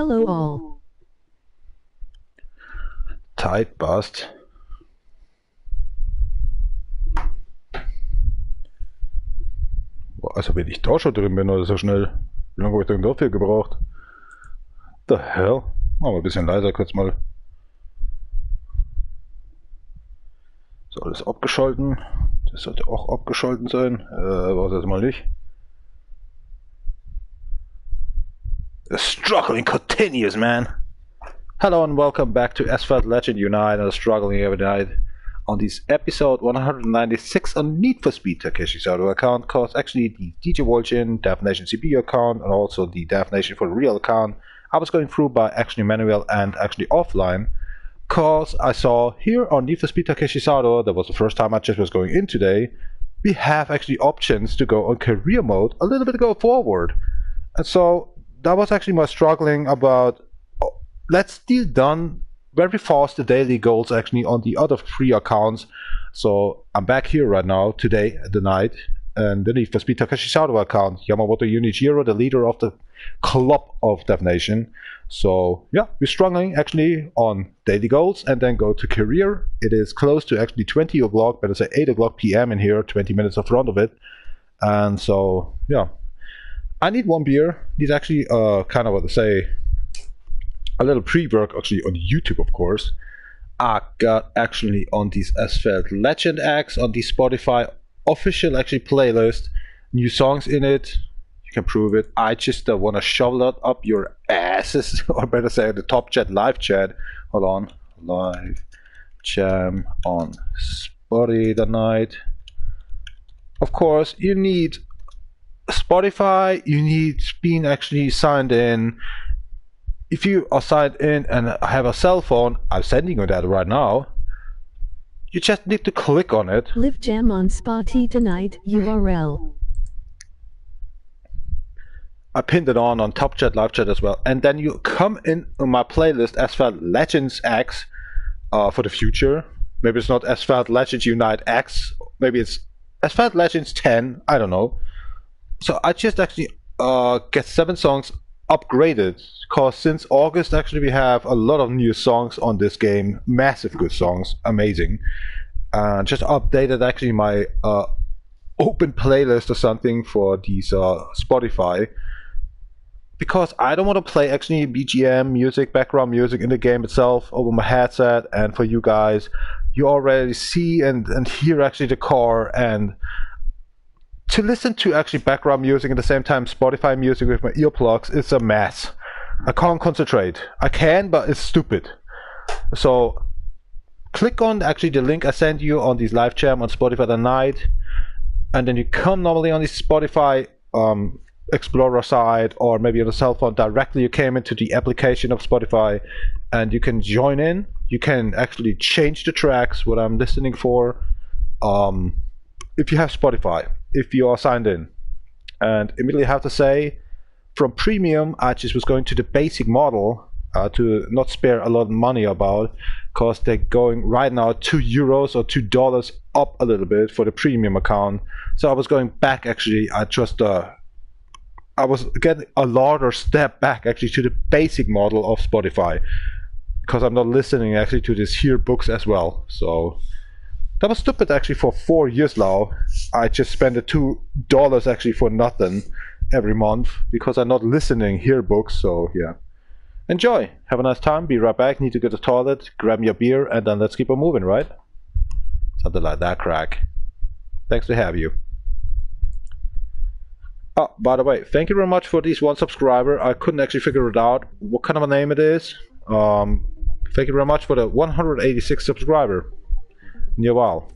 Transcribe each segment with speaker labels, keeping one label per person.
Speaker 1: Hello all.
Speaker 2: Tight bust. Boah, also wenn ich da schon drin bin oder so schnell. Wie lange habe ich denn dafür gebraucht? The hell? Machen wir ein bisschen leiser kurz mal. So, alles abgeschalten. Das sollte auch abgeschalten sein. War es jetzt mal nicht. The struggling continues, man. Hello and welcome back to Asphalt Legend Unite and Struggling Every Night. On this episode 196 on Need for Speed Takeshi's auto account, cause actually the DjVolgin, DefNation CPU account, and also the DefNation4Real account, I was going through by actually manual and actually offline, cause I saw here on Need for Speed Takeshi's auto, that was the first time I just was going in today, we have actually options to go on career mode a little bit go forward. And so that was actually my struggling about, let's deal done very fast the daily goals actually on the other three accounts. So I'm back here right now today at the night, and the Need for Speed Takeshi's auto account, Yamamoto Unichiro, the leader of the club of DefNation. So yeah, we're struggling actually on daily goals and then go to career. It is close to actually 20 o'clock, better say 8 o'clock PM in here, 20 minutes in front of it. And so yeah, I need one beer. Need actually kind of what to say, a little pre-work actually on YouTube, of course. I got actually on this Asphalt Legend X on the Spotify official actually playlist, new songs in it. You can prove it. I just want to shovel it up your asses, or better say the top chat, live chat. Hold on, live jam on Spotify tonight. Of course, you need Spotify. You need being actually signed in. If you are signed in and have a cell phone, I'm sending you that right now. You just need to click on it.
Speaker 1: Live jam on Spotify tonight URL.
Speaker 2: I pinned it on top chat, live chat as well. And then you come in on my playlist Asphalt Legends X for the future. Maybe it's not Asphalt Legends Unite X. Maybe it's Asphalt Legends 10. I don't know. So I just actually get 7 songs upgraded, because since August actually we have a lot of new songs on this game, massive good songs, amazing. Just updated actually my open playlist or something for these Spotify, because I don't want to play actually BGM music, background music in the game itself over my headset. And for you guys, you already see and hear actually the car, and to listen to actually background music at the same time Spotify music with my earplugs is a mess. I can't concentrate. I can, but it's stupid. So click on actually the link I sent you on this live jam on Spotify tonight, and then you come normally on this Spotify Explorer side, or maybe on a cell phone directly. You came into the application of Spotify and you can join in. You can actually change the tracks, what I'm listening for, if you have Spotify, if you are signed in. And immediately have to say, from premium I just was going to the basic model to not spare a lot of money about, because they're going right now €2 or $2 up a little bit for the premium account. So I was going back actually. I was getting a larger step back actually to the basic model of Spotify, because I'm not listening actually to these here books as well. So that was stupid actually. For 4 years now I just spend the $2 actually for nothing every month, because I'm not listening here books. So yeah, enjoy, have a nice time, be right back. Need to go to the toilet, grab me a beer, and then let's keep on moving, right? Something like that, crack. Thanks to have you. Oh, by the way, thank you very much for this 1 subscriber. I couldn't actually figure it out what kind of a name it is. Thank you very much for the 186 subscriber. Wow.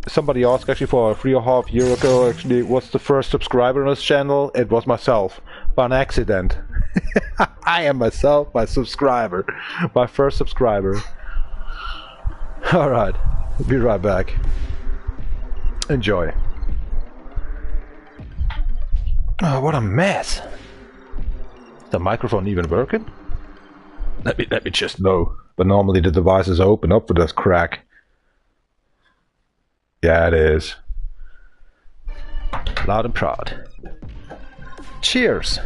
Speaker 2: Somebody asked actually for 3.5 years ago actually what's the first subscriber on this channel. It was myself, by an accident. I am myself, my subscriber, my first subscriber. Alright, be right back. Enjoy. Oh, what a mess. Is the microphone even working? Let me just know. But normally the device is open up for this crack. Yeah, it is. Loud and proud. Cheers.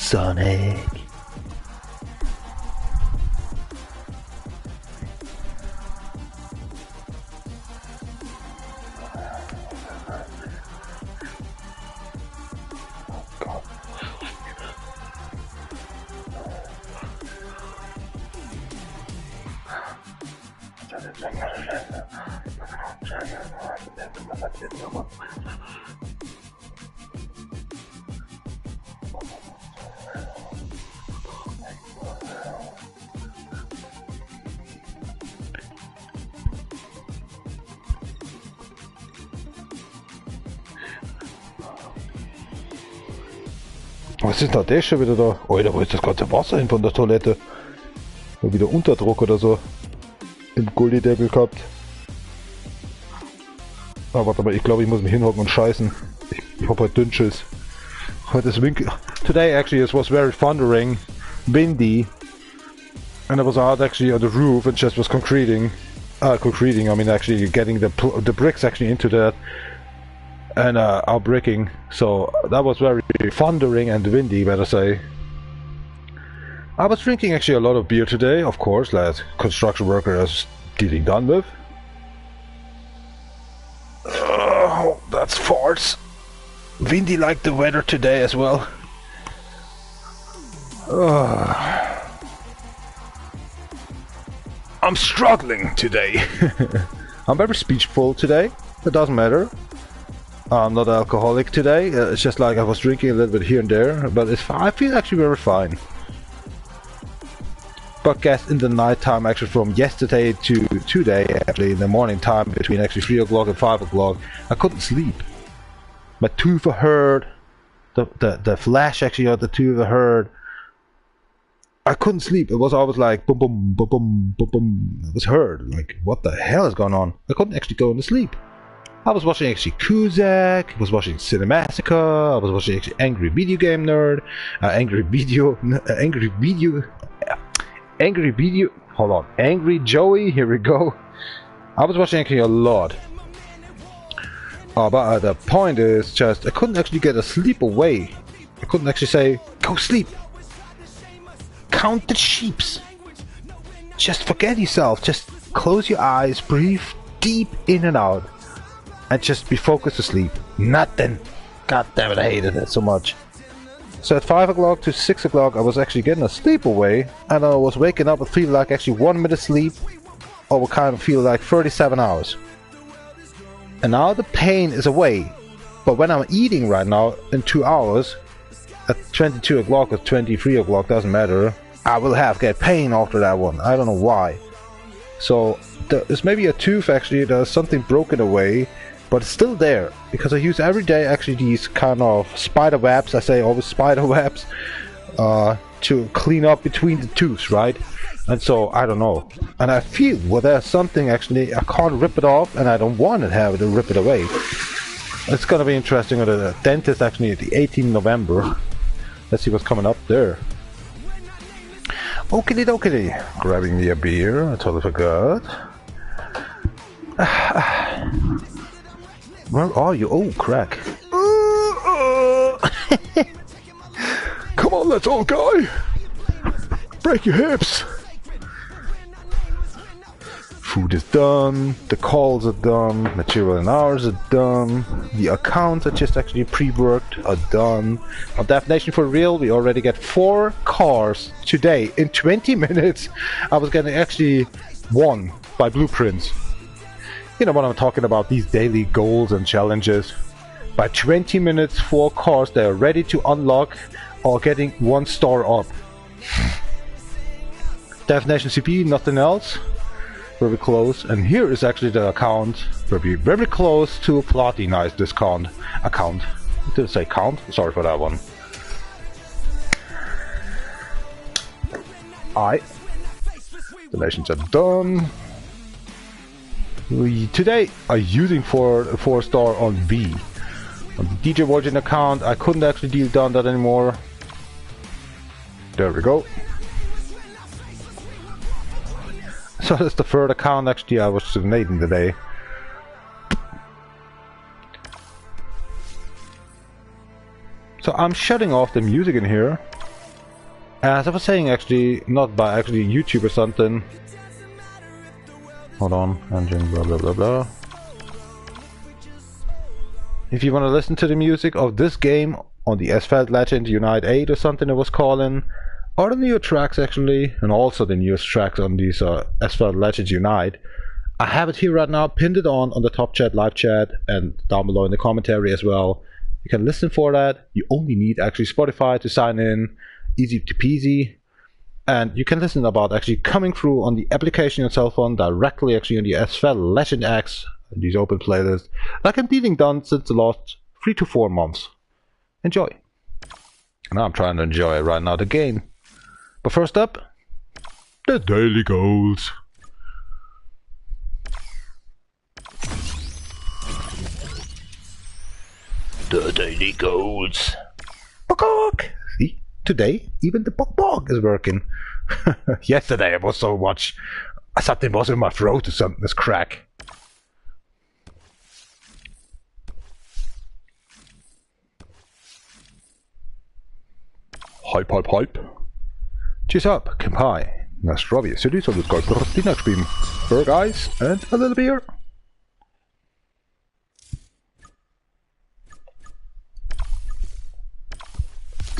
Speaker 2: Sonic. Was ist denn der schon wieder da? Alter, wo ist das ganze Wasser hin von der Toilette? Mal wieder Unterdruck oder so im Gullideckel gehabt. Ah, warte mal, ich glaube, ich muss mich hinhocken und scheißen. Ich hab heute Dünnschiss. Heute ist winkel. Today actually it was very thundering, windy, and I was out actually on the roof and just was concreting. I mean actually getting the bricks actually into that. And our bricking, so that was very thundering and windy, better say. I was drinking actually a lot of beer today, of course, like construction worker is getting done with. Oh, that's farce. Windy like the weather today as well. I'm struggling today. I'm very speechful today, it doesn't matter. I'm not alcoholic today, it's just like I was drinking a little bit here and there, but I feel actually very fine. But guess in the night time actually from yesterday to today, actually in the morning time between actually 3 o'clock and 5 o'clock, I couldn't sleep. My tooth hurt, the flash actually of the tooth hurt. I couldn't sleep, it was always like boom boom boom boom boom boom. It was hurt, like what the hell is going on? I couldn't actually go into sleep. I was watching actually Kuzak, I was watching Cinemassacre, I was watching actually Angry Video Game Nerd, Angry Joey, here we go. I was watching actually a lot. But the point is just, I couldn't actually get a sleep away. I couldn't actually say, go sleep. Count the sheeps. Just forget yourself, just close your eyes, breathe deep in and out. And just be focused to sleep. Nothing. God damn it, I hated it so much. So at 5 o'clock to 6 o'clock I was actually getting a sleep away, and I was waking up and feeling like actually 1 minute sleep, or would kind of feel like 37 hours. And now the pain is away, but when I'm eating right now in 2 hours, at 22 o'clock or 23 o'clock, doesn't matter, I will get pain after that one. I don't know why. So there's maybe a tooth actually, there's something broken away, but it's still there, because I use every day actually these kind of spider webs, I say always spider webs, to clean up between the tooths, right? And so I don't know, and I feel well there's something actually I can't rip it off, and I don't want to have it to rip it away. It's gonna be interesting with the dentist actually at the 18th November. Let's see what's coming up there. Okie dokie, grabbing me a beer, I totally forgot. Where are you? Oh, crack. Come on, let's all go. Break your hips. Food is done, the calls are done, material and hours are done, the accounts are just actually pre-worked are done. On DefNation4Real we already get 4 cars today in 20 minutes. I was getting actually 1 by blueprints. You know what I'm talking about, these daily goals and challenges. By 20 minutes 4 cars, they are ready to unlock or getting 1 star up. DefNation CP, nothing else. Very close, and here is actually the account. Very close to platinize this account. Did it say count? Sorry for that one. Donations are done. We today are using for a 4 star on V. On the DjVolgin account, I couldn't actually deal down that anymore. There we go. So that's the third account actually I was donating today. So I'm shutting off the music in here. As I was saying, actually, not by actually YouTube or something. Hold on, engine, blah blah blah blah. If you want to listen to the music of this game on the Asphalt Legend Unite 8 or something it was calling, or the new tracks actually, and also the newest tracks on these Asphalt Legend Unite, I have it here right now, pinned it on the top chat, live chat, and down below in the commentary as well. You can listen for that. You only need actually Spotify to sign in, easy to peasy. And you can listen about actually coming through on the application on your cell phone directly actually on the Asphalt Legend X, these open playlists, like I'm dealing done since the last 3 to 4 months. Enjoy. And I'm trying to enjoy it right now, the game. But first up, the daily goals. The daily goals. Bok. See? Today, even the bok is working. Yesterday, I was so much. Something was in my throat or something. This crack. Hype. Cheers up, Kempai. Nastrovia City, so let's go for the next beam. Burger ice and a little beer.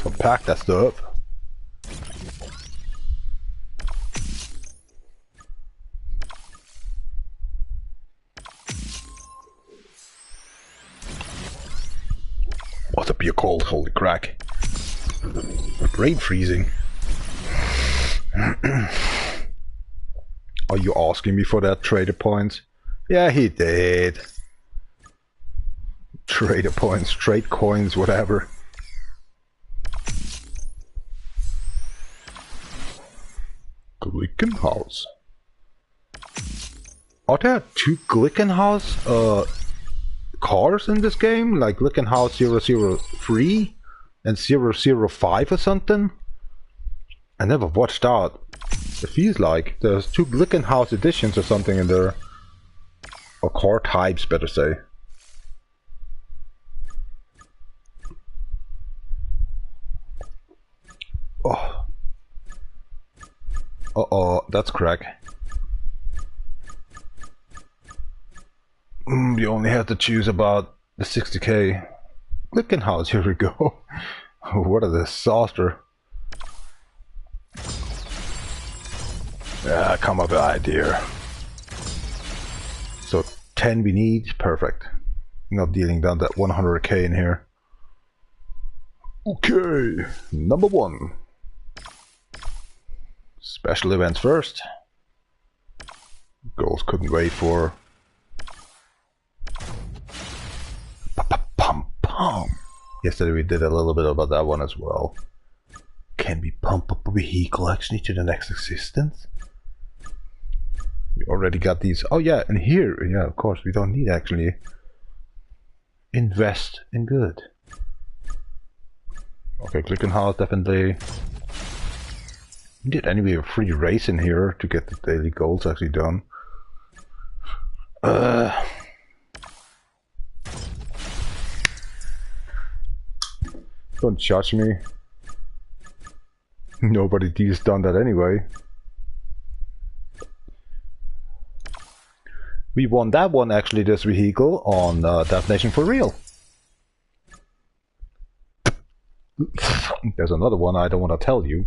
Speaker 2: So pack that stuff. What's a beer called? Holy crack. Brain freezing. Are you asking me for that trader points? Yeah, he did. Trader points, trade coins, whatever. Glickenhaus. Are there 2 Glickenhaus cars in this game? Like Glickenhaus 003 and 005 or something? I never watched out. It feels like there's 2 Glickenhaus editions or something in there. Or car types, better say. Oh. Uh-oh, that's crack. You only have to choose about the 60k. Glickenhaus, here we go. What a disaster. Yeah, come up with an idea. So 10 we need, perfect. Not dealing down that 100k in here. Okay, number 1. Special events first. Goals couldn't wait for. Pum. Yesterday we did a little bit about that one as well. Can we pump up a vehicle actually to the next existence? We already got these. Oh yeah, and here, yeah, of course, we don't need actually invest in good. Okay, Glickenhaus definitely. We did anyway a free race in here to get the daily goals actually done. Don't judge me. Nobody's done that anyway. We won that one actually, this vehicle, on DefNation4Real. There's another one I don't want to tell you.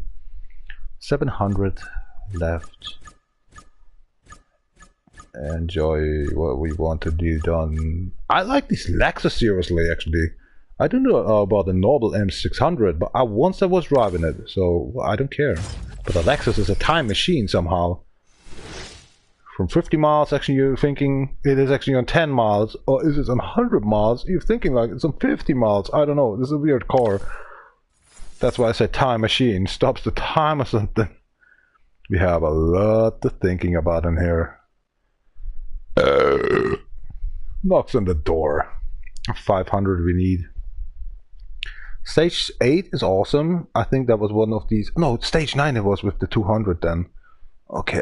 Speaker 2: 700 left. Enjoy what we want to do done. I like this Lexus seriously actually. I don't know about the normal M600, but once I was driving it, so I don't care. But the Lexus is a time machine somehow. From 50 miles, actually you're thinking it is actually on 10 miles, or is it on 100 miles? You're thinking like it's on 50 miles. I don't know. This is a weird car. That's why I say time machine. Stops the time or something. We have a lot of thinking about in here. Knocks on the door. 500 we need. Stage 8 is awesome. I think that was one of these. No, stage 9 it was with the 200 then. Okay.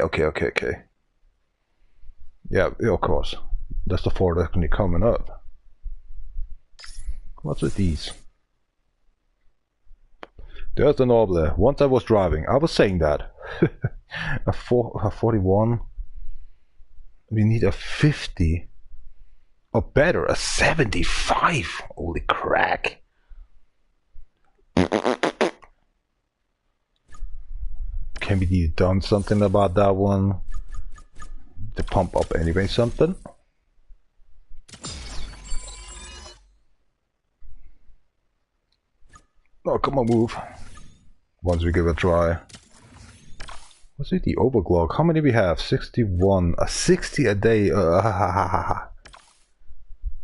Speaker 2: Yeah, of course. That's the 4 that's going to be coming up. What's with these? There's the Noble. Once I was driving, I was saying that. a 41. We need a 50. Or better, a 75. Holy crack. Can we done something about that one? To pump up anyway, something. Oh, come on, move. Once we give it a try. What's with the overclock? How many we have? 61. 60 a day. But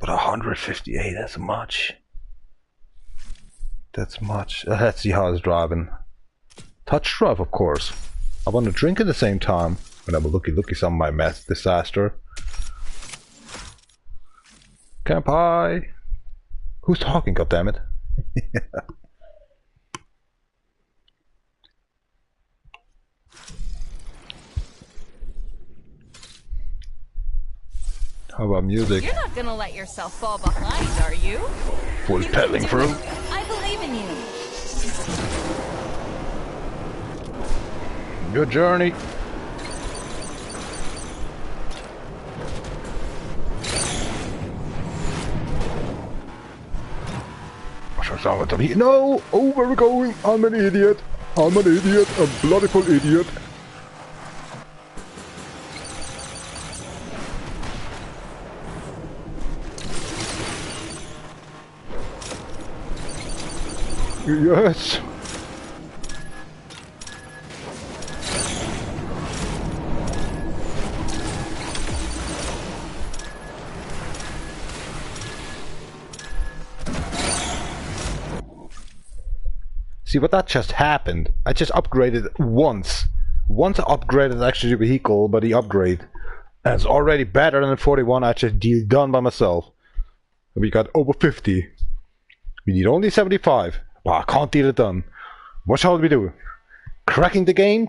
Speaker 2: 158, that's much. That's much. Let's see how it's driving. Touch drive, of course. I want to drink at the same time. When I'm looky some of my mess disaster. Camp high. Who's talking, goddammit? How about music?
Speaker 3: You're not gonna let yourself fall behind, are you?
Speaker 2: Full pedaling through.
Speaker 3: I believe in you.
Speaker 2: Your journey. No! Oh, where are we going? I'm an idiot. I'm an idiot. A bloody full idiot. Yes. See what that just happened? I just upgraded once. Once I upgraded actually the vehicle, but the upgrade. And it's already better than the 41 I just done by myself. We got over 50. We need only 75. But I can't get it done. What shall we do? Cracking the game?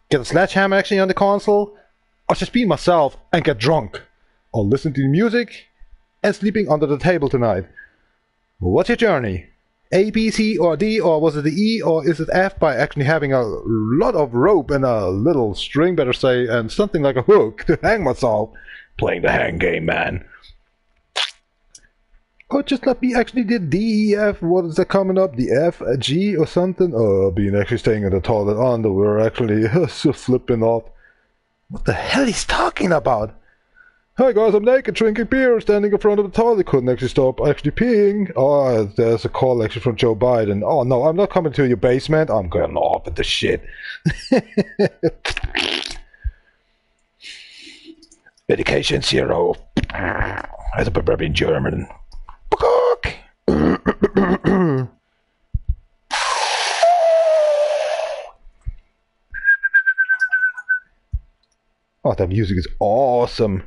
Speaker 2: Get a sledgehammer actually on the console? Or just be myself and get drunk? Or listen to the music? And sleeping under the table tonight? What's your journey? A, B, C, or D, or was it the E, or is it F by actually having a lot of rope and a little string, better say, and something like a hook to hang myself? Playing the hang game, man. Or just let me actually did D, E, F, what is that coming up? The F, a G, or something? Being actually staying in the toilet underwear, actually, so flipping off. What the hell is talking about? Hi guys, I'm naked drinking beer, standing in front of the toilet, couldn't actually stop actually peeing. Oh, there's a call actually from Joe Biden. Oh no, I'm not coming to your basement, I'm going off with the shit. Medication 0. As a barbarian German. Oh, that music is awesome.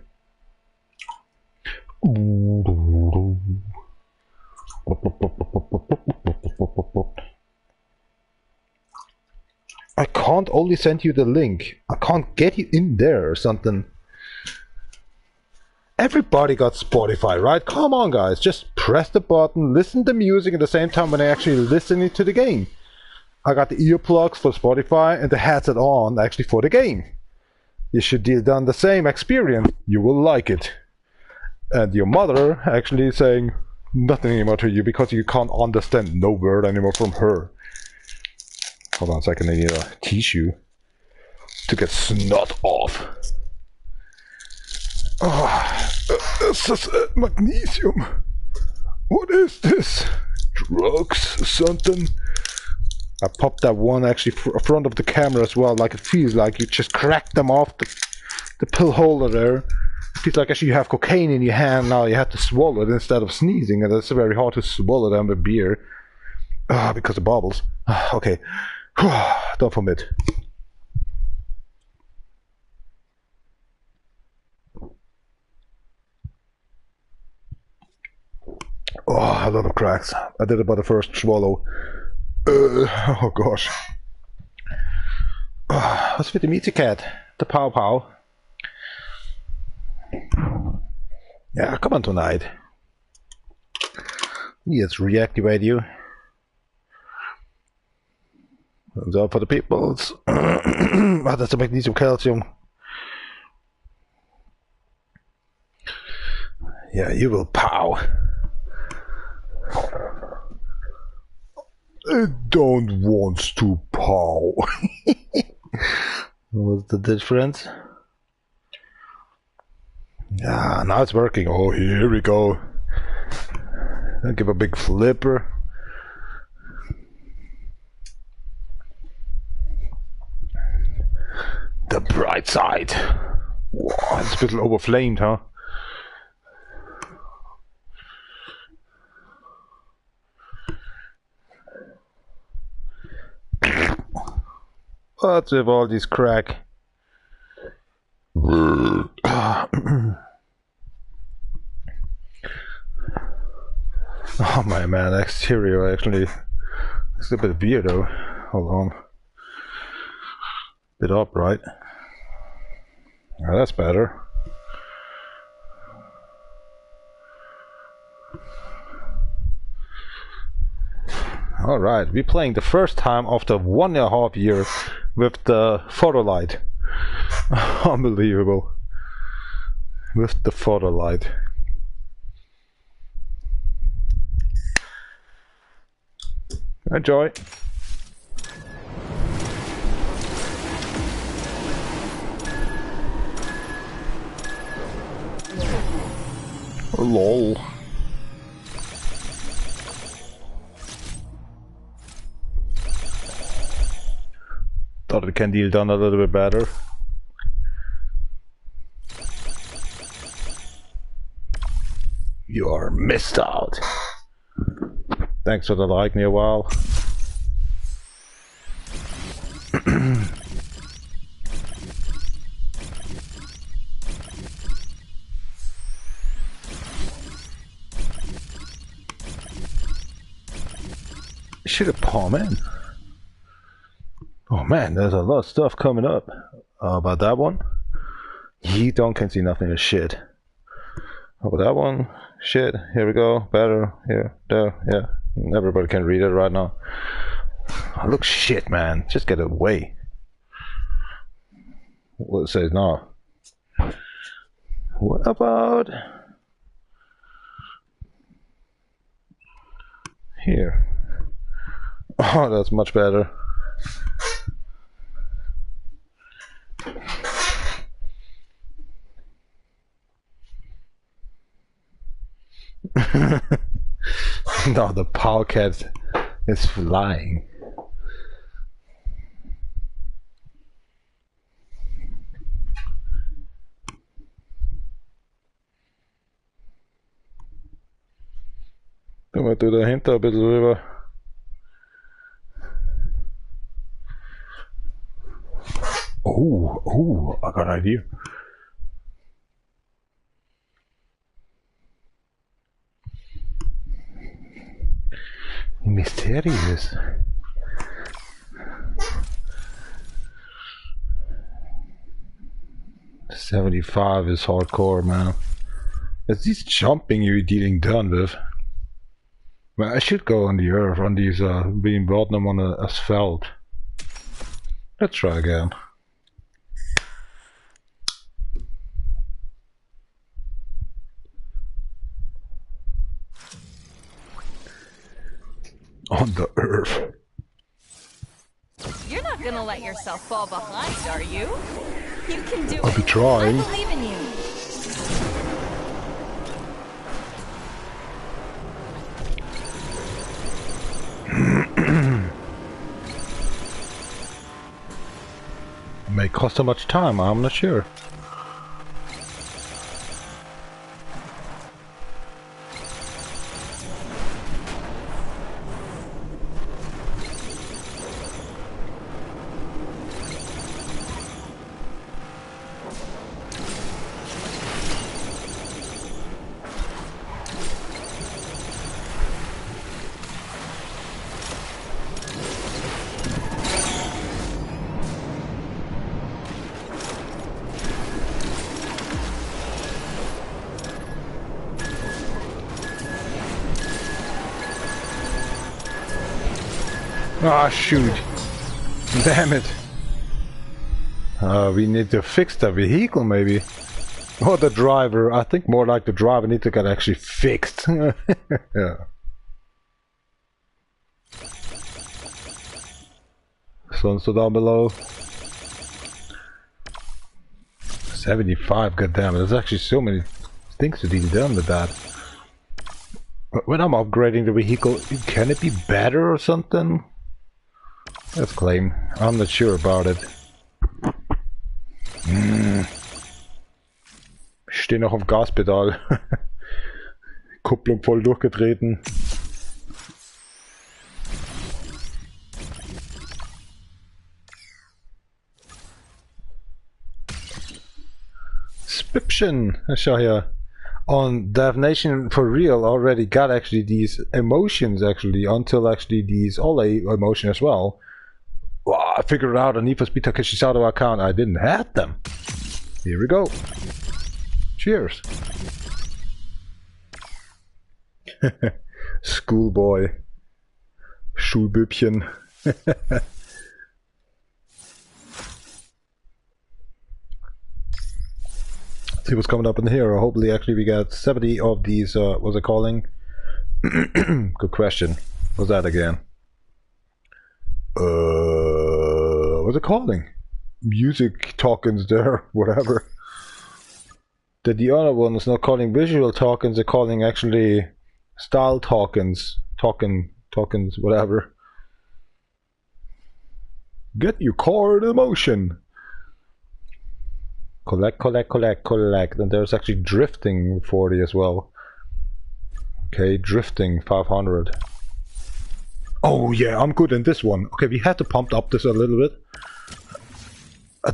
Speaker 2: I can't only send you the link. I can't get you in there or something. Everybody got Spotify, right? Come on, guys. Just press the button, listen to music at the same time when I actually listening to the game. I got the earplugs for Spotify and the headset on actually for the game. You should have done the same experience. You will like it. And your mother actually saying nothing anymore to you because you can't understand no word anymore from her. Hold on a second, I need a tissue to get snot off. Oh, this is magnesium. What is this? Drugs or something? I popped that one actually front of the camera as well, like it feels like you just cracked them off the pill holder there. It feels like actually you have cocaine in your hand now, you have to swallow it instead of sneezing, and it's very hard to swallow them with beer. Because of bubbles. Okay. Don't vomit. Oh, a lot of cracks. I did it by the first swallow. Oh gosh. What's with the meaty cat? The pow pow. Yeah, come on tonight. Let's reactivate you. Thumbs up for the peoples. Ah, that's a magnesium calcium. Yeah, you will pow. I don't want to pow. What's the difference? Yeah, now it's working. Oh, here we go. I'll give a big flipper. The bright side. Wow, it's a bit overflamed, huh? What's with all this crack? Oh my man, exterior actually it's a bit weird though. Hold on. Bit up, right? Oh, that's better. Alright, we're playing the first time after 1.5 years with the photo light. Unbelievable. With the photo light. Enjoy. Lol. Thought it can deal done a little bit better. You are missed out. Thanks for the like, near while. Should have palm in. Oh man, there's a lot of stuff coming up. About that one, you can see nothing as shit. How about that one? Shit, here we go. Better, here, there, yeah. Everybody can read it right now. Oh, look shit, man. Just get away. What it says now. What about here? Oh, that's much better. No, the power cat is flying. Kommer du dahinter ein bisschen rüber? Oh, I got an idea. Mysterious. $75 is hardcore, man. It's this jumping you're dealing done with. Well, I should go on the earth on these being brought them on the asphalt. Let's try again. On the earth.
Speaker 3: You're not gonna let yourself fall behind, are you? You can do it.
Speaker 2: I'll be trying.
Speaker 3: I believe in you.
Speaker 2: It may cost so much time, I'm not sure. Ah, shoot. Damn it. We need to fix the vehicle maybe. Or the driver. I think more like the driver needs to get actually fixed. Yeah. So down below. 75, goddammit. There's actually so many things to deal done with that. But when I'm upgrading the vehicle, can it be better or something? Let's claim. I'm not sure about it. Ich stehe noch auf Gaspedal. Kupplung voll durchgetreten. Spiption. Schau hier. On DefNation4Real already got actually these emotions actually until actually these Ole emotion as well. Wow, I figured out on Need for Speed Takeshi's account I didn't have them. Here we go. Cheers. Schoolboy. Schulbübchen. See what's coming up in here. Hopefully actually we got 70 of these, what's it calling? Good question. What's that again? What's it calling? Music tokens there, whatever. The other one is not calling visual tokens, they're calling actually style tokens. Tokens, whatever. Get your car in motion. Collect. And there's actually drifting 40 as well. Okay, drifting 500. Oh yeah, I'm good in this one. Okay, we had to pump up this a little bit.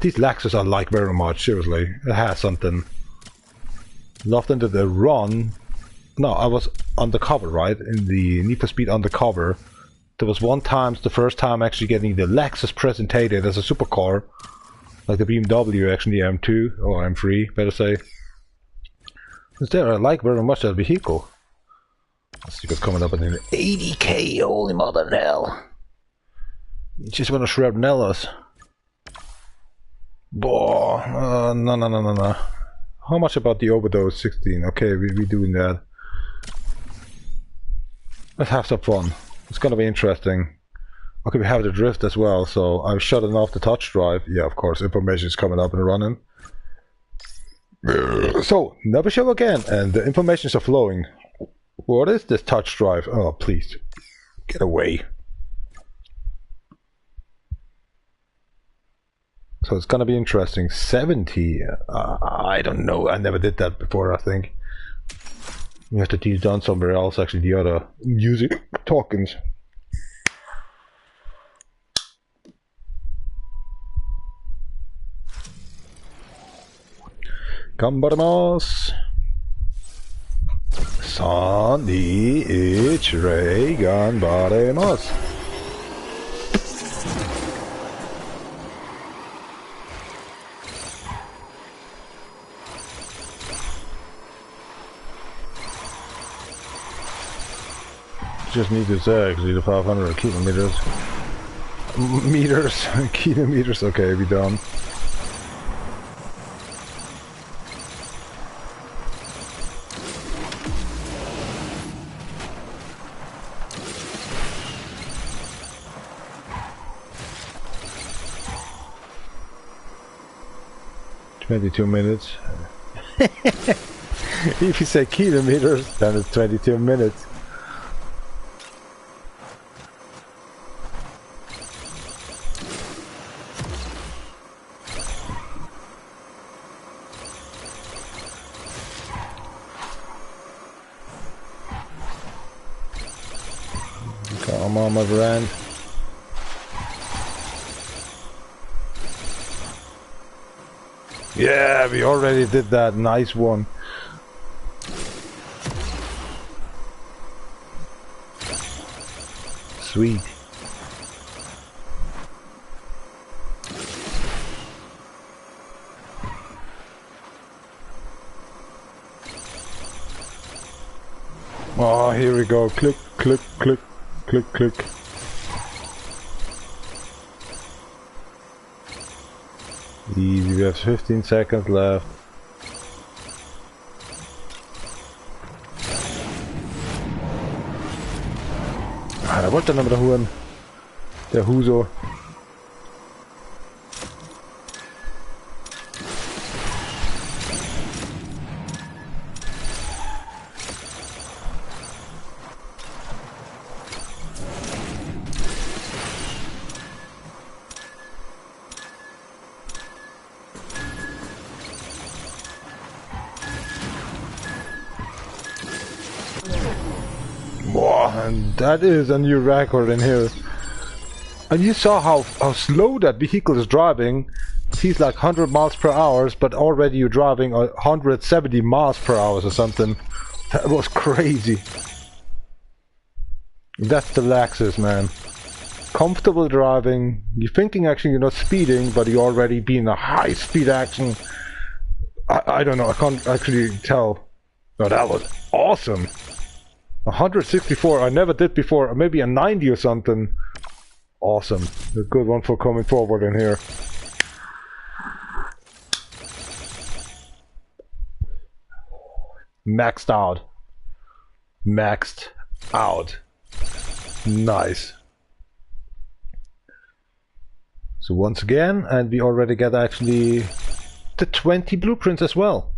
Speaker 2: These Lexus I like very much, seriously. It has something. Loved into the run. No, I was undercover, right? In the Need for Speed Undercover. There was one time, the first time actually getting the Lexus presented as a supercar. Like the BMW, actually, the M2 or M3, better say. It's there. I like very much that vehicle. Let's see what's coming up in here. 80k, holy mother hell! You just want to shrapnel us. Boah, no. How much about the overdose? 16. Okay, we doing that. Let's have some fun. It's gonna be interesting. Okay, we have the drift as well, so I'm shutting off the touch drive. Yeah, of course, information is coming up and running. So, never show again, and the informations are flowing. What is this touch drive? Oh, please. Get away. So it's gonna be interesting. 70. I don't know. I never did that before, I think. We have to tease down somewhere else, actually, the other music tokens. Gambaremos. Sani Ichrei Gambaremos. Just need to say actually the 500 kilometers. Kilometers, okay, we done. "22 minutes." If you say kilometers, then it's 22 minutes. Come on, my friend. Yeah, we already did that. Nice one. Sweet. Oh, here we go. Click, click, click, click, click. easy. We have 15 seconds left. Ah, da wollte er noch mit der Huren. Der Huso. And that is a new record in here. And you saw how slow that vehicle is driving. He's like 100 miles per hour, but already you're driving 170 miles per hour or something. That was crazy. That's the Lexus, man. Comfortable driving. You're thinking actually you're not speeding, but you're already being a high speed action. I don't know, I can't actually tell. No, that was awesome. 164, I never did before, maybe a 90 or something. Awesome. A good one for coming forward in here. Maxed out. Maxed out. Nice. So once again, and we already get actually the 20 blueprints as well.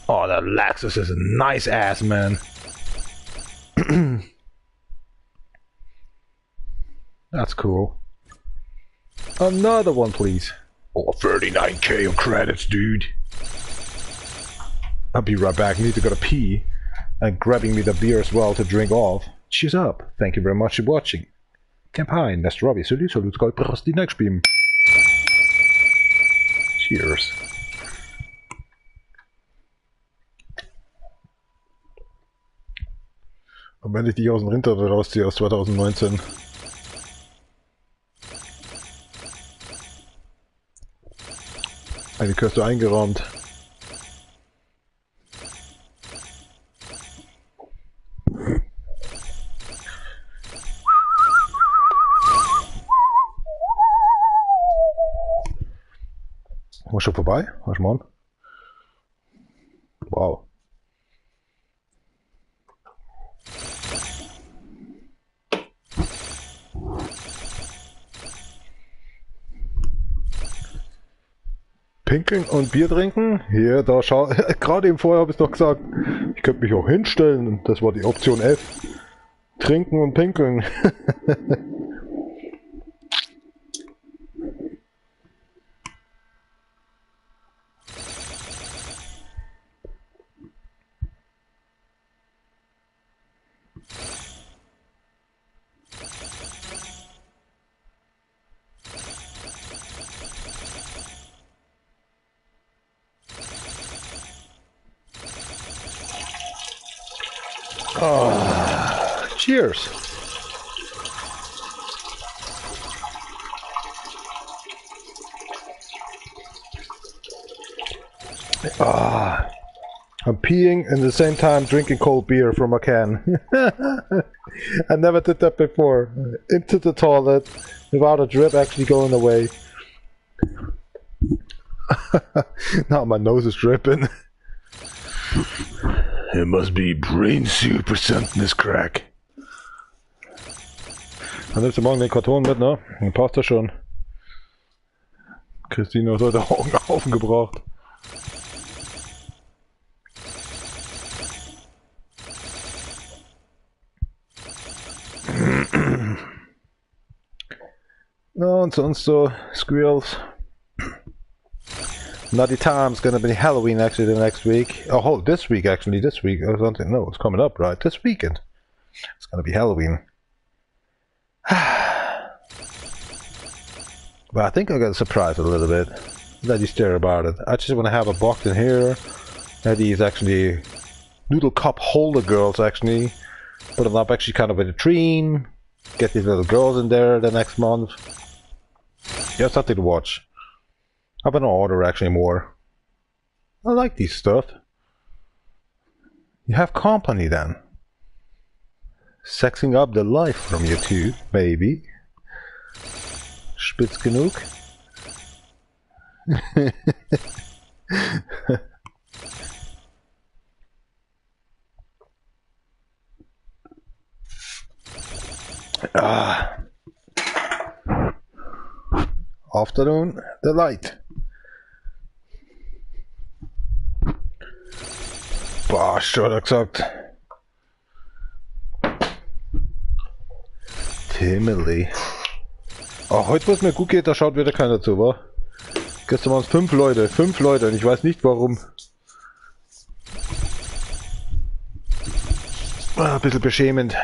Speaker 2: Oh, that Lexus is a nice ass, man. That's cool. Another one, please. Oh, 39k of credits, dude. I'll be right back. Need to go to pee. And grabbing me the beer as well to drink off. Cheers up. Thank you very much for watching. Campaign, that's Robbie. Salut, go prost die next beam. Cheers. Und wenn ich die aus dem Winter rausziehe aus 2019. Eigentlich hast du eingeräumt. War schon vorbei? Warte mal. Wow. Pinkeln und Bier trinken? Hier, da schau. Gerade eben vorher habe ich noch gesagt, ich könnte mich auch hinstellen. Das war die Option F. Trinken und pinkeln. Oh, cheers. Ah, I'm peeing and at the same time drinking cold beer from a can. I never did that before. Into the toilet without a drip actually going away. Now my nose is dripping. It must be brain soup or something, this crack. Dann nimmst du morgen den Karton mit, ne? Dann passt das schon. Christine hat heute auch einen Haufen gebraucht. No, und sonst so Squirrels. Nutty Time's gonna be Halloween actually the next week. Oh, this week actually, this week or something. No, it's coming up, right? This weekend. It's gonna be Halloween. But I think I got surprised a little bit. Let you stare about it. I just want to have a box in here. These actually noodle cup holder girls actually. Put them up actually kind of in a tree. Get these little girls in there the next month. Yeah, something to watch. I'm gonna order actually more. I like these stuff. You have company then. Sexing up the life from YouTube, baby. Spitz genug. Afternoon delight. Boah, schon gesagt. Himmeli. Oh, heute, wo es mir gut geht, da schaut wieder keiner zu, wa? Gestern waren es 5 Leute und ich weiß nicht warum. Ein bisschen beschämend.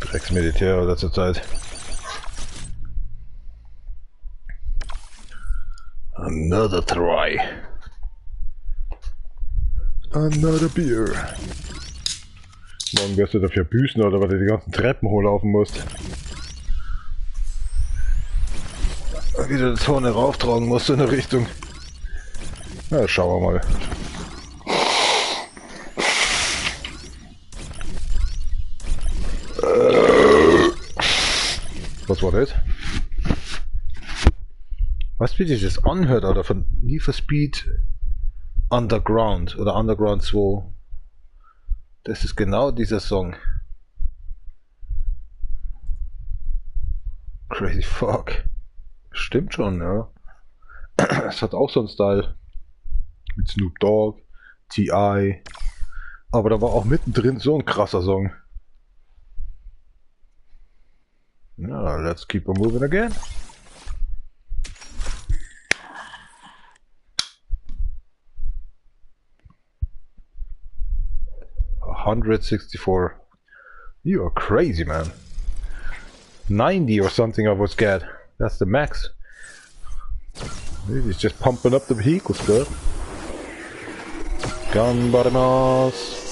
Speaker 2: Drecksmilitär oder zur Zeit. Another try. Another beer. Morgen wirst du dafür büßen oder weil du die ganzen Treppen hochlaufen musst. Wieder die Zone rauftragen musst in der Richtung. Na, schauen wir mal. Was war das? Was wie sich das anhört, Alter, von Need for Speed Underground oder Underground 2. Das ist genau dieser Song. Crazy fuck. Stimmt schon, ja. Es hat auch so einen Style. Mit Snoop Dogg, T.I. Aber da war auch mittendrin so ein krasser Song. Ja, let's keep on moving again. $164. You are crazy, man. 90 or something I was scared. That's the max. He's just pumping up the vehicles, good. Ganbarimasu.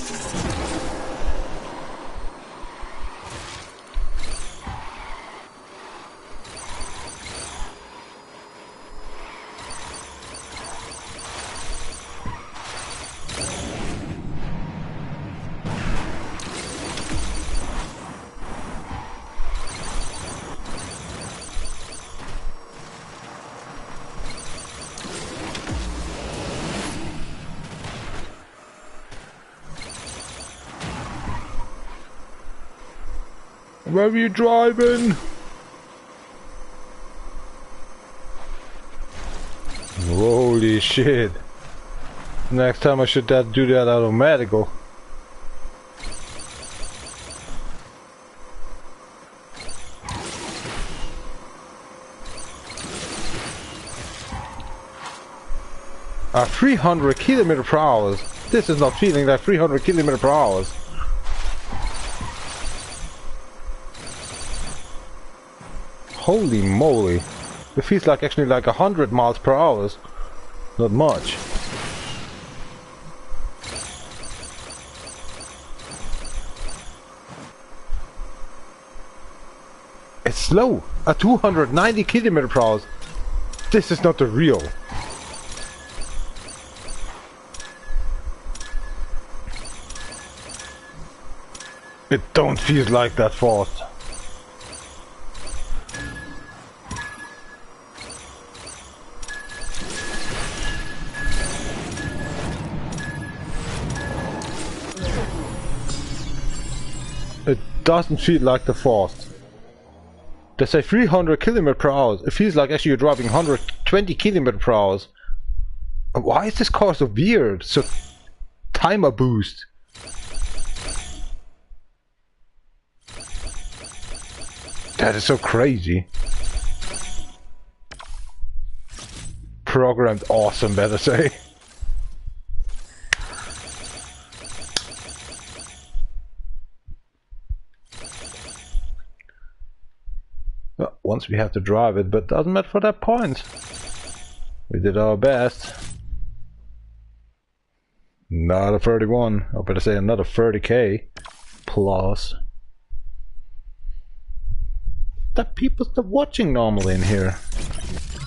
Speaker 2: Where are you driving? Holy shit. Next time I should do that automatical. At 300 km per hour. This is not feeling like 300 km per hour. Holy moly. It feels like actually like 100 miles per hour. Not much. It's slow. At 290 km per hour. This is not the real. It don't feel like that fast. It doesn't feel like the fast. They say 300 km per hour. It feels like actually you're driving 120 km per hour. Why is this car so weird? So timer boost. That is so crazy. Programmed awesome, better say. Well, once we have to drive it, but doesn't matter for that point. We did our best. Not a 31. I better say another 30k plus. That people stop watching normally in here.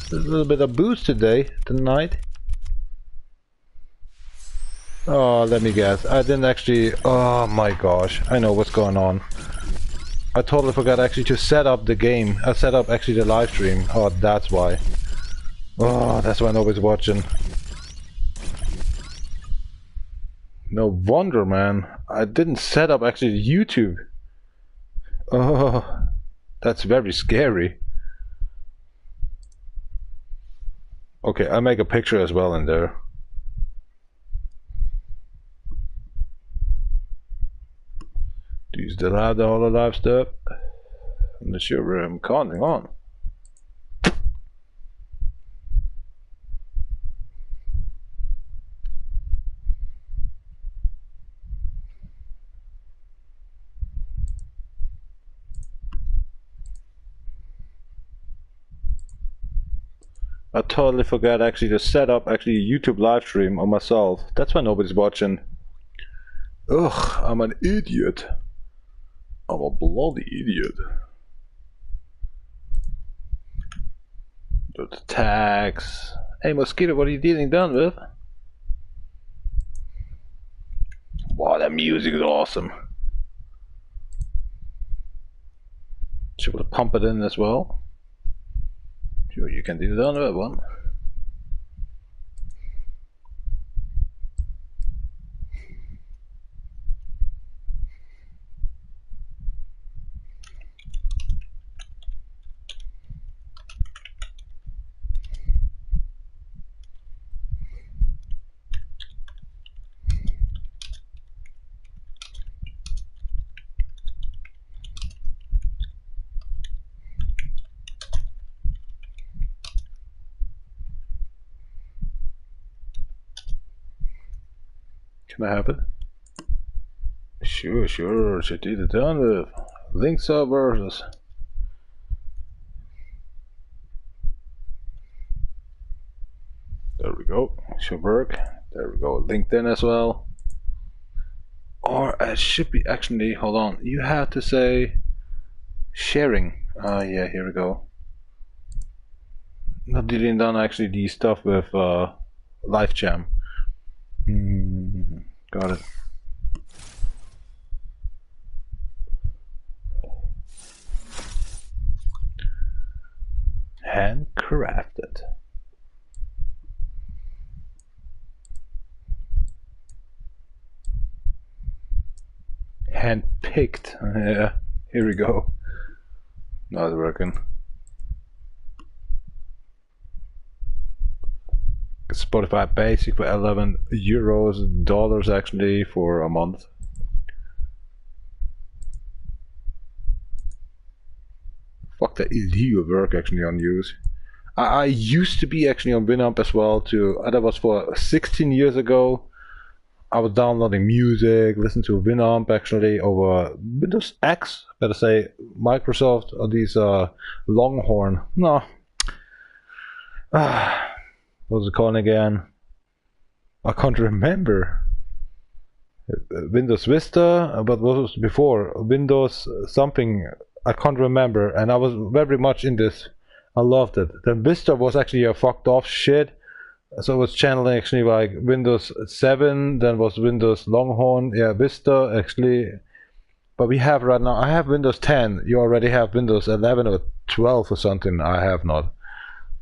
Speaker 2: There's a little bit of boost today, tonight. Oh, let me guess. I didn't actually. Oh my gosh, I know what's going on. I totally forgot actually to set up the game. I set up actually the live stream. Oh, that's why. Oh, that's why nobody's watching. No wonder, man. I didn't set up actually YouTube. Oh, that's very scary. Okay, I'll make a picture as well in there. Do you still have the HoloLive stuff? I'm not sure where I'm counting on. I totally forgot actually to set up actually a YouTube live stream on myself. That's why nobody's watching. Ugh, I'm an idiot. I'm a bloody idiot. Do the tags. Hey Mosquito, what are you dealing done with? Wow, that music is awesome. Should we pump it in as well? Sure, you can do that on that one. Can I have it? Sure, should do the done with. Link servers. There we go. Should work. There we go. LinkedIn as well. Or it should be actually, hold on. You have to say sharing. Yeah, here we go. Not dealing done actually the stuff with live jam. Got it. Handcrafted. Handpicked. Yeah, here we go. Not working. Spotify Basic for 11 euros, dollars actually for a month. Fuck, the illegal work actually on use. I used to be actually on Winamp as well too. That was for 16 years ago. I was downloading music, listening to Winamp actually over Windows X. Better say Microsoft or these Longhorn. No. What's it called again? I can't remember. Windows Vista, but what was before? Windows something, I can't remember. And I was very much in this. I loved it. Then Vista was actually a fucked off shit. So it was channeling actually like Windows 7, then was Windows Longhorn, yeah, Vista actually. But we have right now, I have Windows 10. You already have Windows 11 or 12 or something. I have not.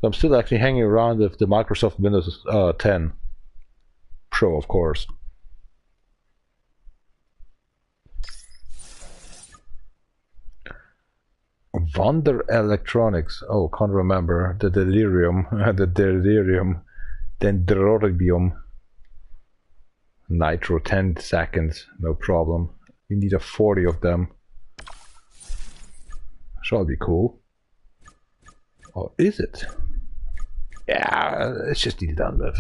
Speaker 2: I'm still actually hanging around with the Microsoft Windows 10 Pro, of course. Wonder Electronics. Oh, can't remember. The Delirium. The Delirium. Dendrorium. Nitro 10 seconds. No problem. We need a 40 of them. Shall be cool. Or is it? Yeah, it's just need done with.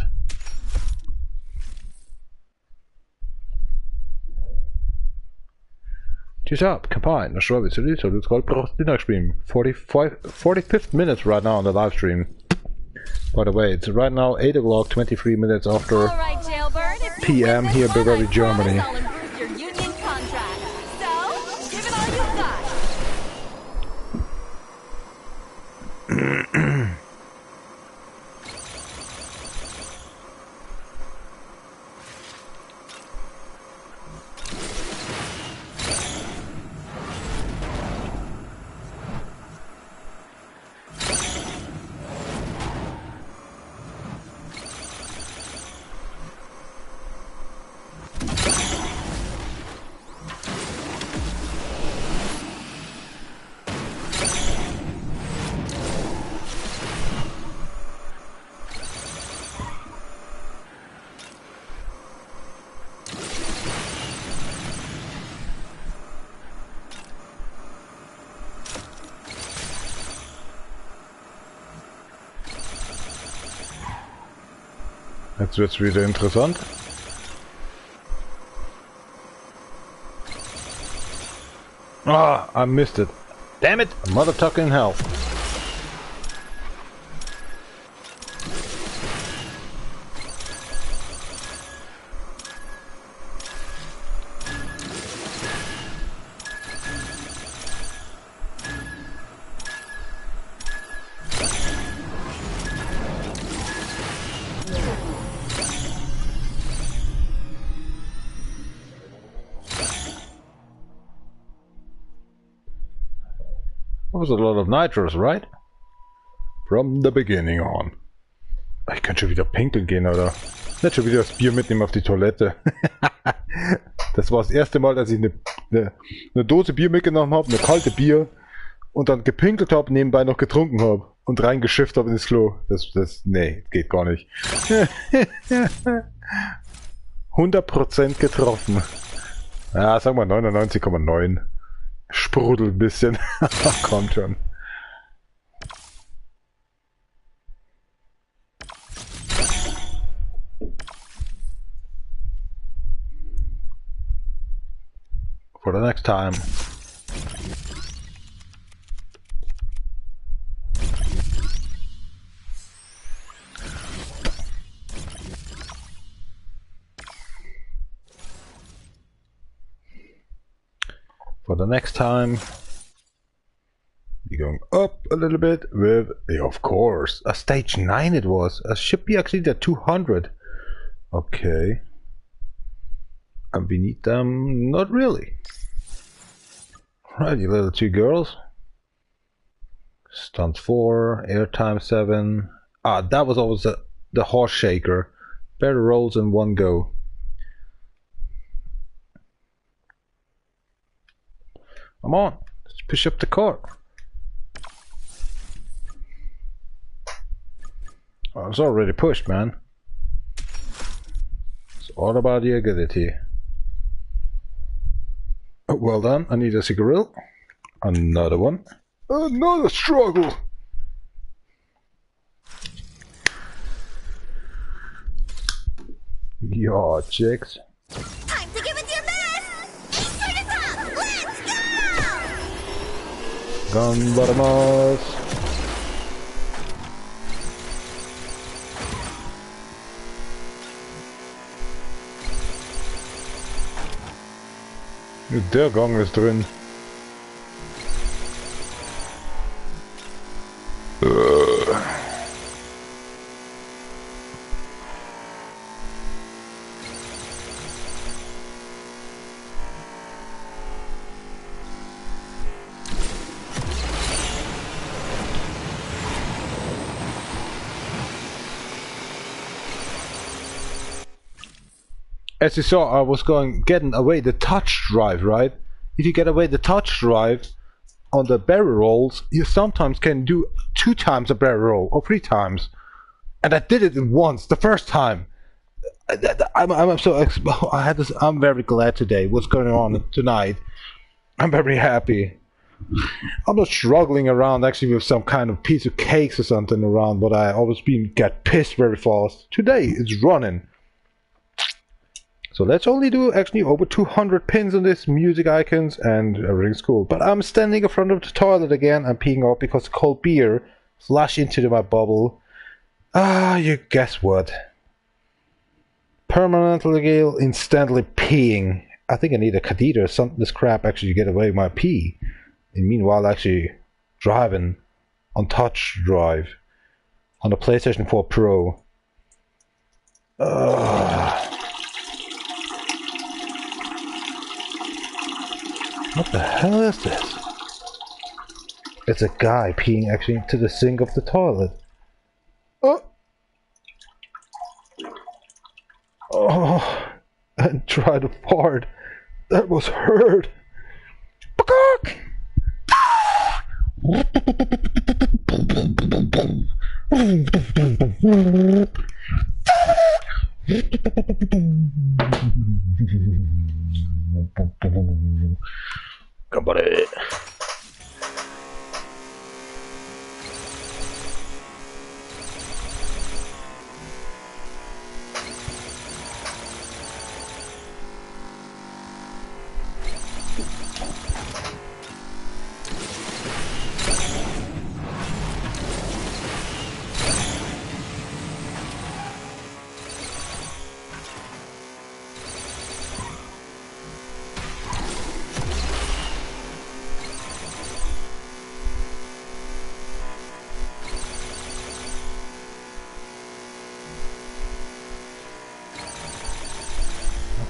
Speaker 2: Cheers up, combine. Now show it to you, so let's go to the next stream. 45th minutes right now on the live stream. By the way, it's right now 8 o'clock, 23 minutes after PM here in Bavaria, Germany. Jetzt wird's wieder interessant. Ah, I missed it. Damn it! Mother tucking hell. There was a lot of nitros, right? From the beginning on. Ich kann schon wieder pinkeln gehen, oder? Nicht schon wieder das Bier mitnehmen auf die Toilette. Das war das erste Mal, dass ich eine Dose Bier mitgenommen habe, eine kalte Bier, und dann gepinkelt habe, nebenbei noch getrunken habe und reingeschifft habe ins Klo. Nee, geht gar nicht. 100% getroffen. Ja, sagen wir 99,9. Sprudelt ein bisschen. Kommt schon. For the next time. For the next time, we're going up a little bit with, of course, a stage 9 it was. It should be actually the 200. Okay. And we need them, not really. Right, you little two girls. Stunt 4, airtime 7. Ah, that was always the horse shaker. Better rolls in one go. Come on, let's push up the car. Oh, it's already pushed, man. It's all about the agility. Oh, well done. I need a cigarette. Another one. Another struggle. Yeah, chicks.
Speaker 4: Time to give it your best! Turn it up! Let's go!
Speaker 2: Ganbaramas. Der Gang ist drin. As you saw, I was getting away the touch drive, right? If you get away the touch drive on the barrel rolls, you sometimes can do 2 times a barrel roll or 3 times. And I did it once, the first time. I'm very glad today. What's going on tonight? I'm very happy. I'm not struggling around actually with some kind of piece of cakes or something around, but I always get pissed very fast. Today it's running. So let's only do actually over 200 pins on this music icons and everything's cool. But I'm standing in front of the toilet again. I'm peeing off because cold beer flashed into my bubble. Ah, you guess what? Permanently, instantly peeing. I think I need a catheter or something. This crap actually to get away with my pee. And meanwhile, actually driving on touch drive on the PlayStation 4 Pro. What the hell is this? It's a guy peeing actually into the sink of the toilet. Oh, and tried to fart. That was hurt.頑張れ.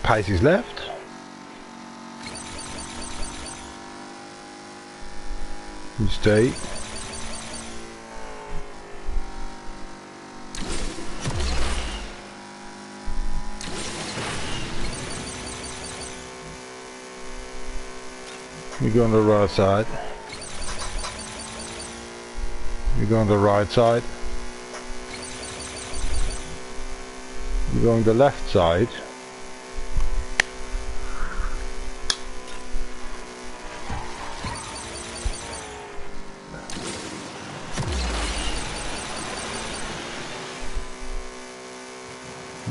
Speaker 2: Pisces left. You stay. You go on the right side. You go on the right side. You go on the left side.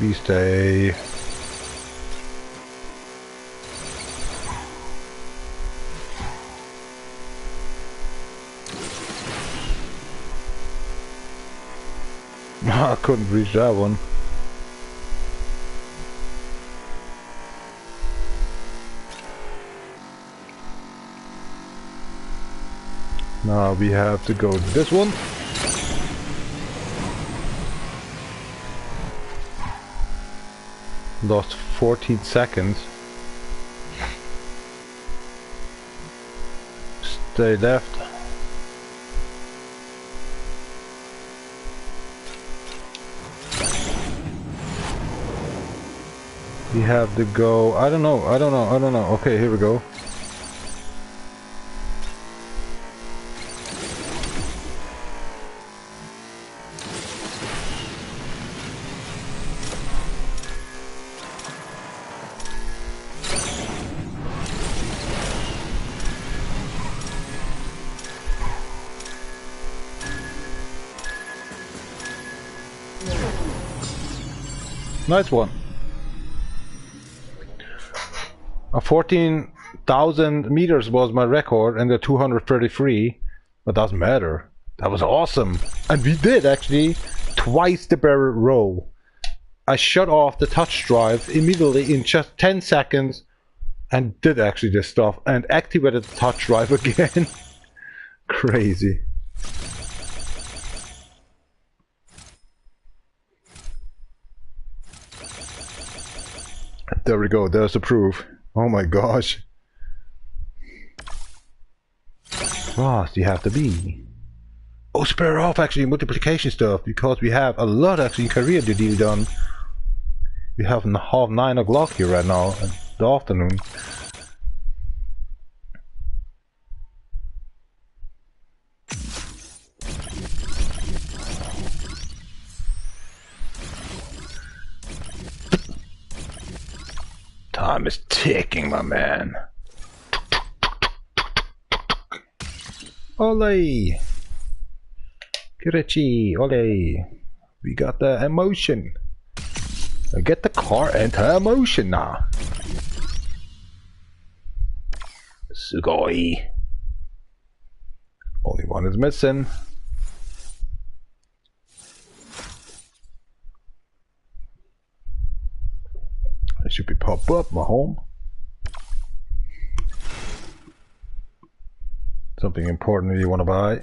Speaker 2: We stay. I couldn't reach that one. Now we have to go to this one. Lost 14 seconds. Stay left. We have to go. I don't know. Okay, here we go. Nice one. A 14,000 meters was my record and the 233, but doesn't matter. That was awesome. And we did actually twice the barrel roll. I shut off the touch drive immediately in just 10 seconds and did actually this stuff and activated the touch drive again. Crazy. There we go, there's the proof. Oh my gosh. Fast you have to be. Oh, spare off actually multiplication stuff because we have a lot actually career to deal done. We have 9 o'clock here right now in the afternoon. Time is ticking, my man. Ole! Kirichi, ole! We got the emotion. Get the car into emotion now. Sugoi. Only one is missing. It should be pop up, my home. Something important you want to buy.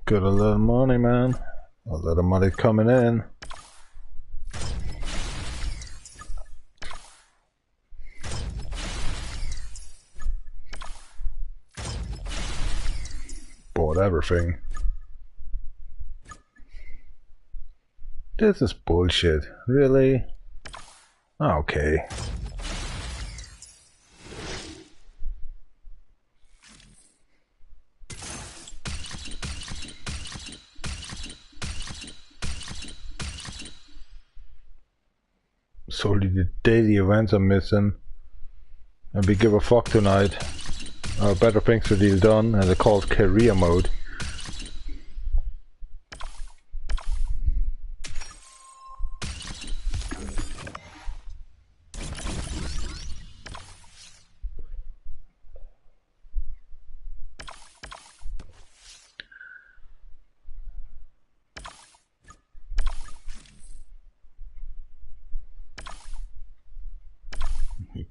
Speaker 2: Got a lot of money, man. A lot of money coming in. Bought everything. This is bullshit. Really? Okay. So the daily events are missing. And we give a fuck tonight. Better things to deal done, and they're called career mode.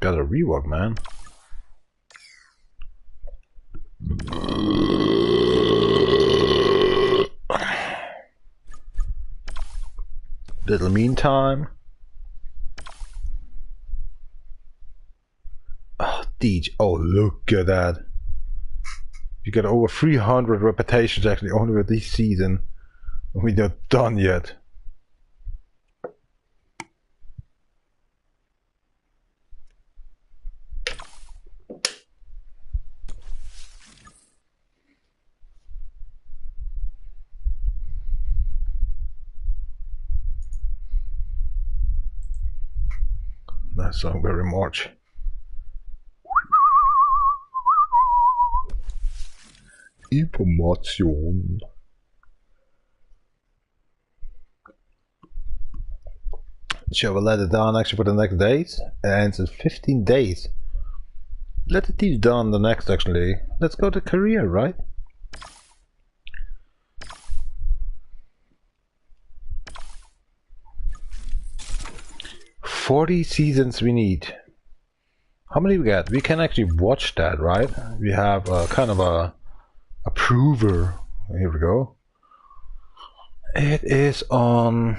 Speaker 2: Gotta rework, man. Little meantime. Oh, Deej. Oh, look at that. You get over 300 reputations actually only with this season. We're not done yet. That song very much. Information. Shall we let it down actually for the next days? And it's 15 days. Let it teach down the next actually. Let's go to career, right? $40 seasons we need. How many we got? We can actually watch that, right? We have kind of a approver. Here we go. It is on.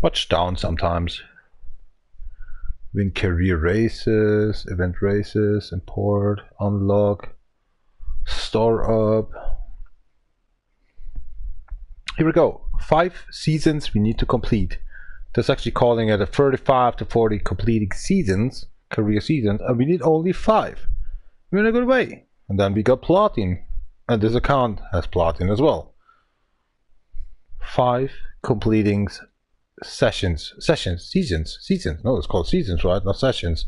Speaker 2: Watch down sometimes. Win career races, event races, import, unlock, store up. Here we go. 5 seasons we need to complete. That's actually calling it a 35 to 40 completing seasons, career seasons, and we need only 5. We're in a good way. And then we got platinum, and this account has platinum as well. 5 completing seasons. No, it's called seasons, right? Not sessions.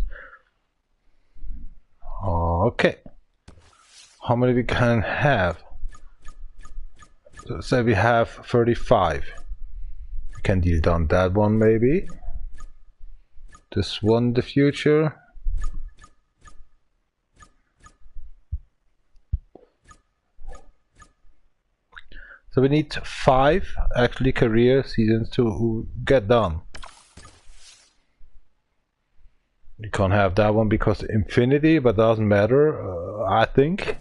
Speaker 2: Okay. How many we can have? So say we have 35. We can deal down that one maybe. This one, the future. So we need 5 actually career seasons to get done. You can't have that one because infinity, but doesn't matter. I think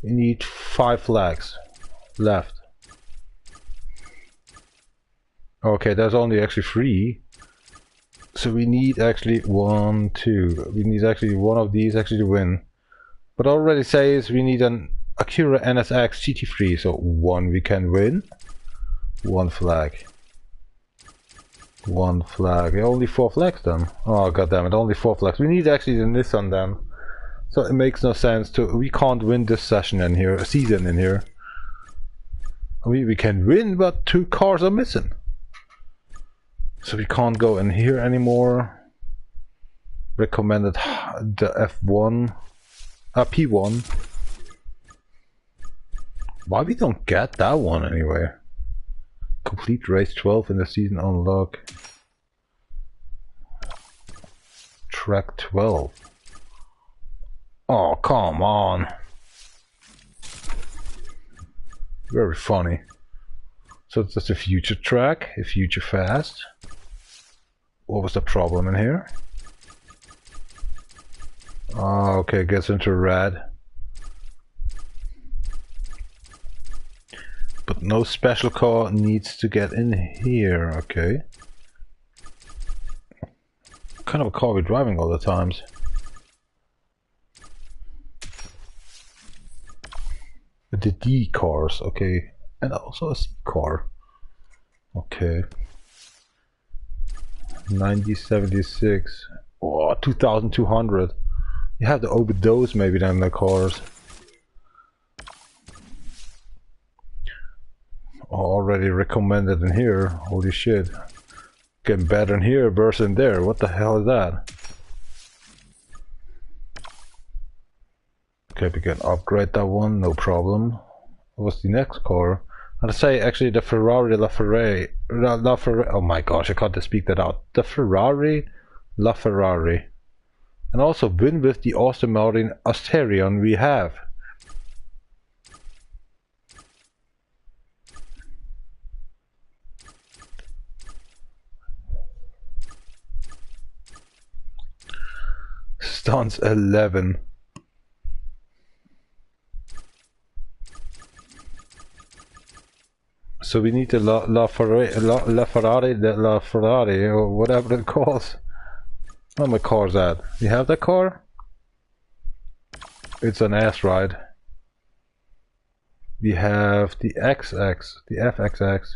Speaker 2: we need 5 flags left. Okay, there's only actually 3. So we need actually 1, 2. We need actually one of these actually to win. But already says we need an Acura NSX GT3, so 1 we can win. 1 flag. 1 flag. Only 4 flags then. Oh god damn it, only 4 flags. We need actually the Nissan then. So it makes no sense to. We can't win this session in here, a season in here. We can win, but 2 cars are missing. So we can't go in here anymore. Recommended the F1, P1. Why we don't get that one anyway? Complete race 12 in the season unlock. Track 12. Oh, come on. Very funny. So it's just a future track, a future fast. What was the problem in here? Oh, okay, gets into red. But no special car needs to get in here, okay. What kind of a car are we driving all the times? The D cars, okay. And also a C car. Okay. 9076. Oh, 2200. You have to overdose maybe then the cars. Already recommended in here. Holy shit. Getting better in here versus in there. What the hell is that? Okay, we can upgrade that one, no problem. What's the next car? I'd say actually the Ferrari LaFerrari. Oh my gosh, I can't speak that out. The Ferrari LaFerrari. And also win with the Aston Martin Asterion we have. stunts 11. So we need the La Ferrari, or whatever it calls. Where my car's at? You have that car? It's an ass ride. We have the XX, the FXX.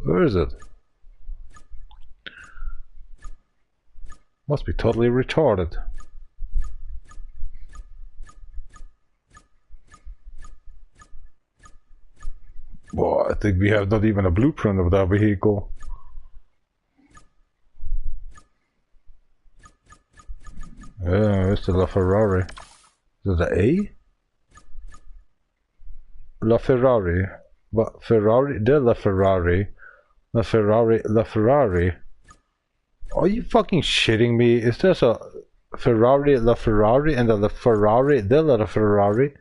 Speaker 2: Where is it? Must be totally retarded. Well, I think we have not even a blueprint of that vehicle. Yeah, it's the La Ferrari. Is it the A? La Ferrari. But Ferrari, the La Ferrari. La Ferrari. Are you fucking shitting me? Is there a Ferrari, La Ferrari, and the La Ferrari, the La Ferrari?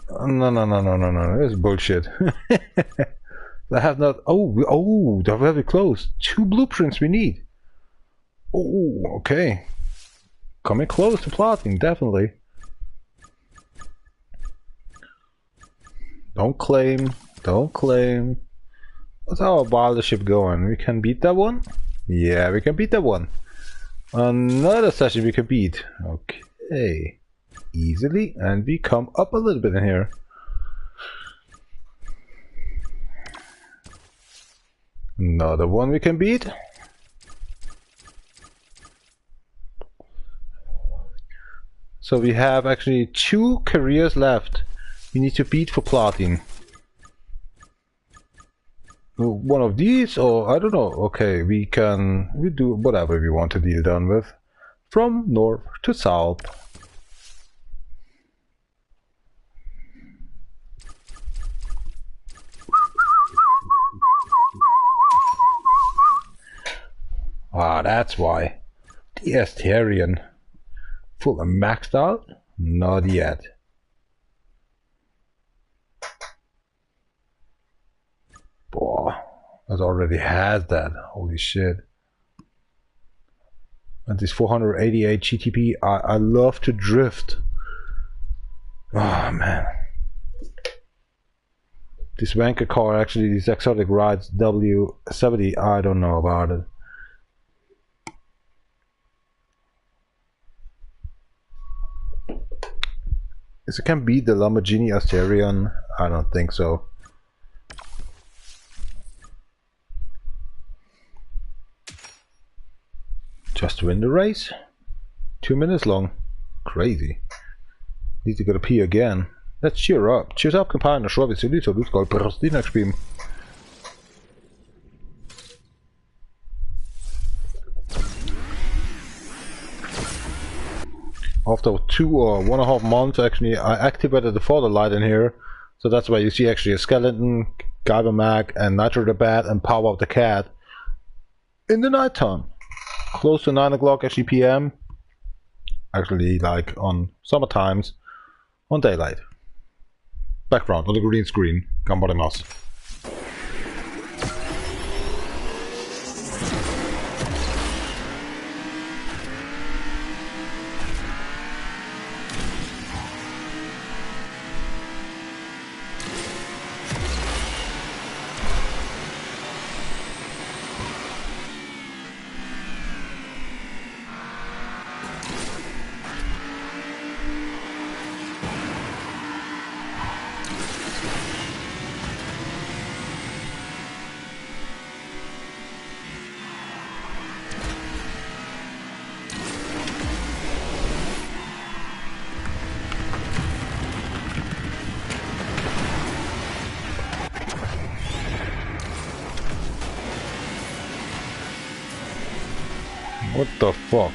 Speaker 2: No, it's bullshit. I have not. Oh, they're very close. 2 blueprints we need. Oh, okay. Coming close to plotting, definitely. Don't claim. Don't claim. What's our battleship going? We can beat that one? Yeah, we can beat that one. Another session we can beat. Okay. Easily, and we come up a little bit in here. Another one we can beat. So we have actually 2 careers left we need to beat for platinum. One of these, or I don't know. Okay, we do whatever we want to deal done with, from north to south. Ah, that's why. The Asterion. Full and maxed out? Not yet. Boah, it already has that. Holy shit. And this 488 GTP, I love to drift. Oh man. This wanker car, actually, these exotic rides, W70, I don't know about it. Is it can beat the Lamborghini Asterion? I don't think so. Just to win the race? 2 minutes long. Crazy. Need to go to pee again. Let's cheer up. Cheers up, companion. Schwab, so du skal på next stream. After 2 or 1.5 months, actually, I activated the photo light in here. So that's why you see actually a skeleton, Guyver Mag, and Nitro'theBat, and Power of the Cat in the night time. Close to 9 o'clock actually PM. Actually, like on summer times, on daylight. Background on the green screen. Ganbarimasu. What the fuck?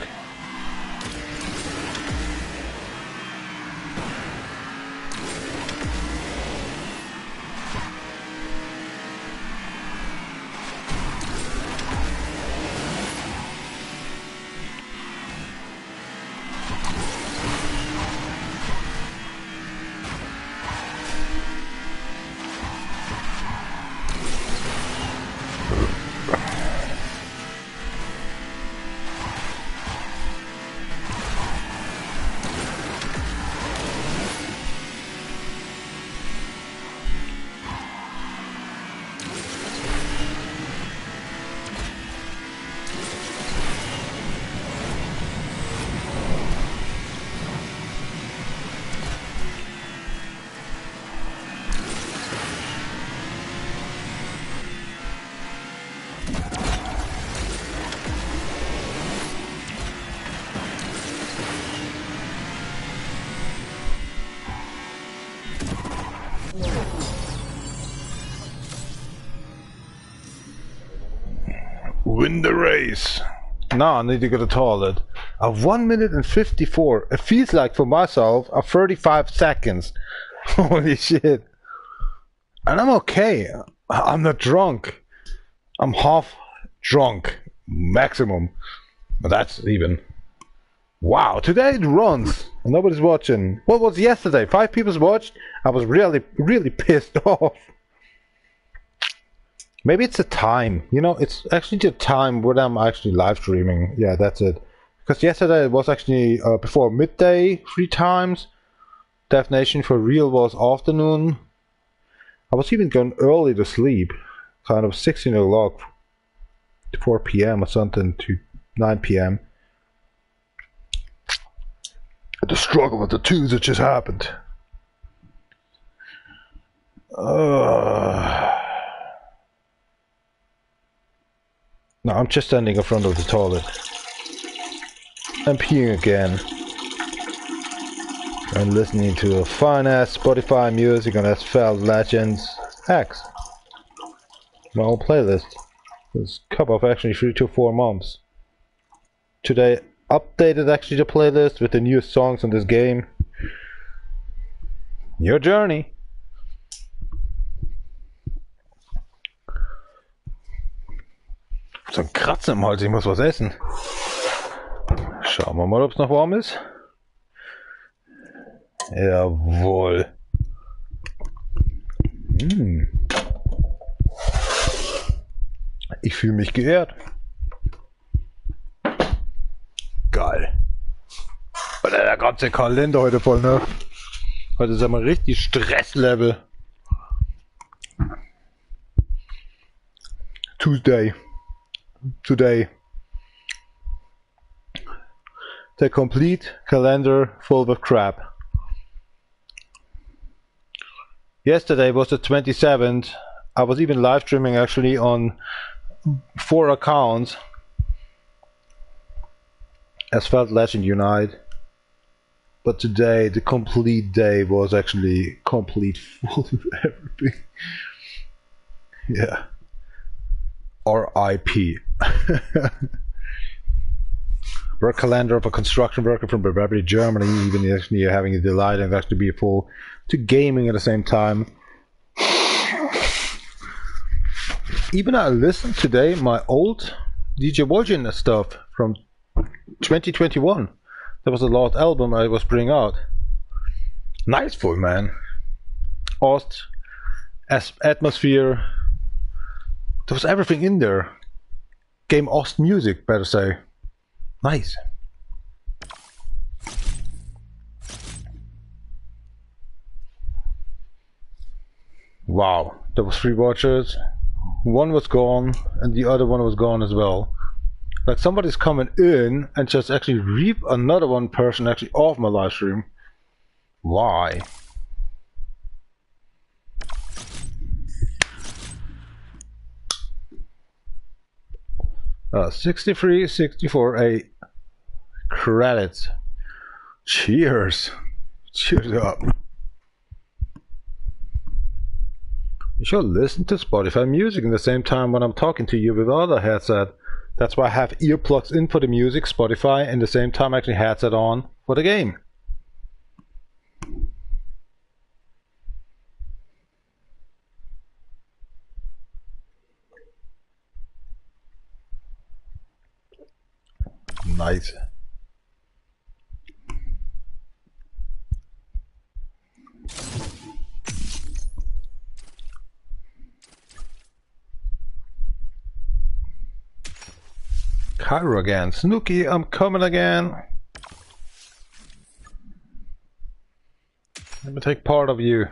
Speaker 2: Win the race. Now I need to go to the toilet. A 1 minute and 54. It feels like for myself a 35 seconds. Holy shit. And I'm okay. I'm not drunk. I'm half drunk. Maximum. But that's even. Wow, today it runs. And nobody's watching. What was yesterday? 5 people watched? I was really pissed off. Maybe it's the time. You know, it's actually the time when I'm actually live streaming. Yeah, that's it. Because yesterday it was actually before midday 3 times. DefNation4Real was afternoon. I was even going early to sleep. Kind of 16 o'clock to 4 p.m. or something to 9 p.m. The struggle with the twos that just happened. No, I'm just standing in front of the toilet. I'm peeing again. And listening to a fine ass Spotify music on Asphalt Legends X. My own playlist. This couple of actually 3 to 4 months. Today updated actually the playlist with the newest songs on this game. Your journey. So ein Kratzen im Hals, ich muss was essen. Schauen wir mal, ob es noch warm ist. Jawohl. Ich fühle mich geehrt. Geil. Alter, der ganze Kalender heute voll, ne? Heute ist ja mal richtig Stresslevel. Tuesday. Today. The complete calendar full of crap. Yesterday was the 27th. I was even live streaming actually on 4 accounts. Asphalt Legend Unite. But today, the complete day was actually complete full of everything. Yeah. RIP. Work calendar of a construction worker from Bavaria, Germany, even actually having a delight and actually be full to gaming at the same time. Even I listened today my old DjVolgin stuff from 2021. That was the last album I was bringing out. Nice full, man. Ost, atmosphere. There was everything in there. Game Ost music, better say. Nice. Wow, there was 3 watchers. One was gone and the other one was gone as well. Like somebody's coming in and just actually reap another one person actually off my live stream. Why? Uh, 63, 64, 8 credits. Cheers. Cheers up. You should listen to Spotify music in the same time when I'm talking to you with other headset. That's why I have earplugs in for the music, Spotify, and the same time actually headset on for the game. Nice. Cairo again. Snooky, I'm coming again. Let me take part of you.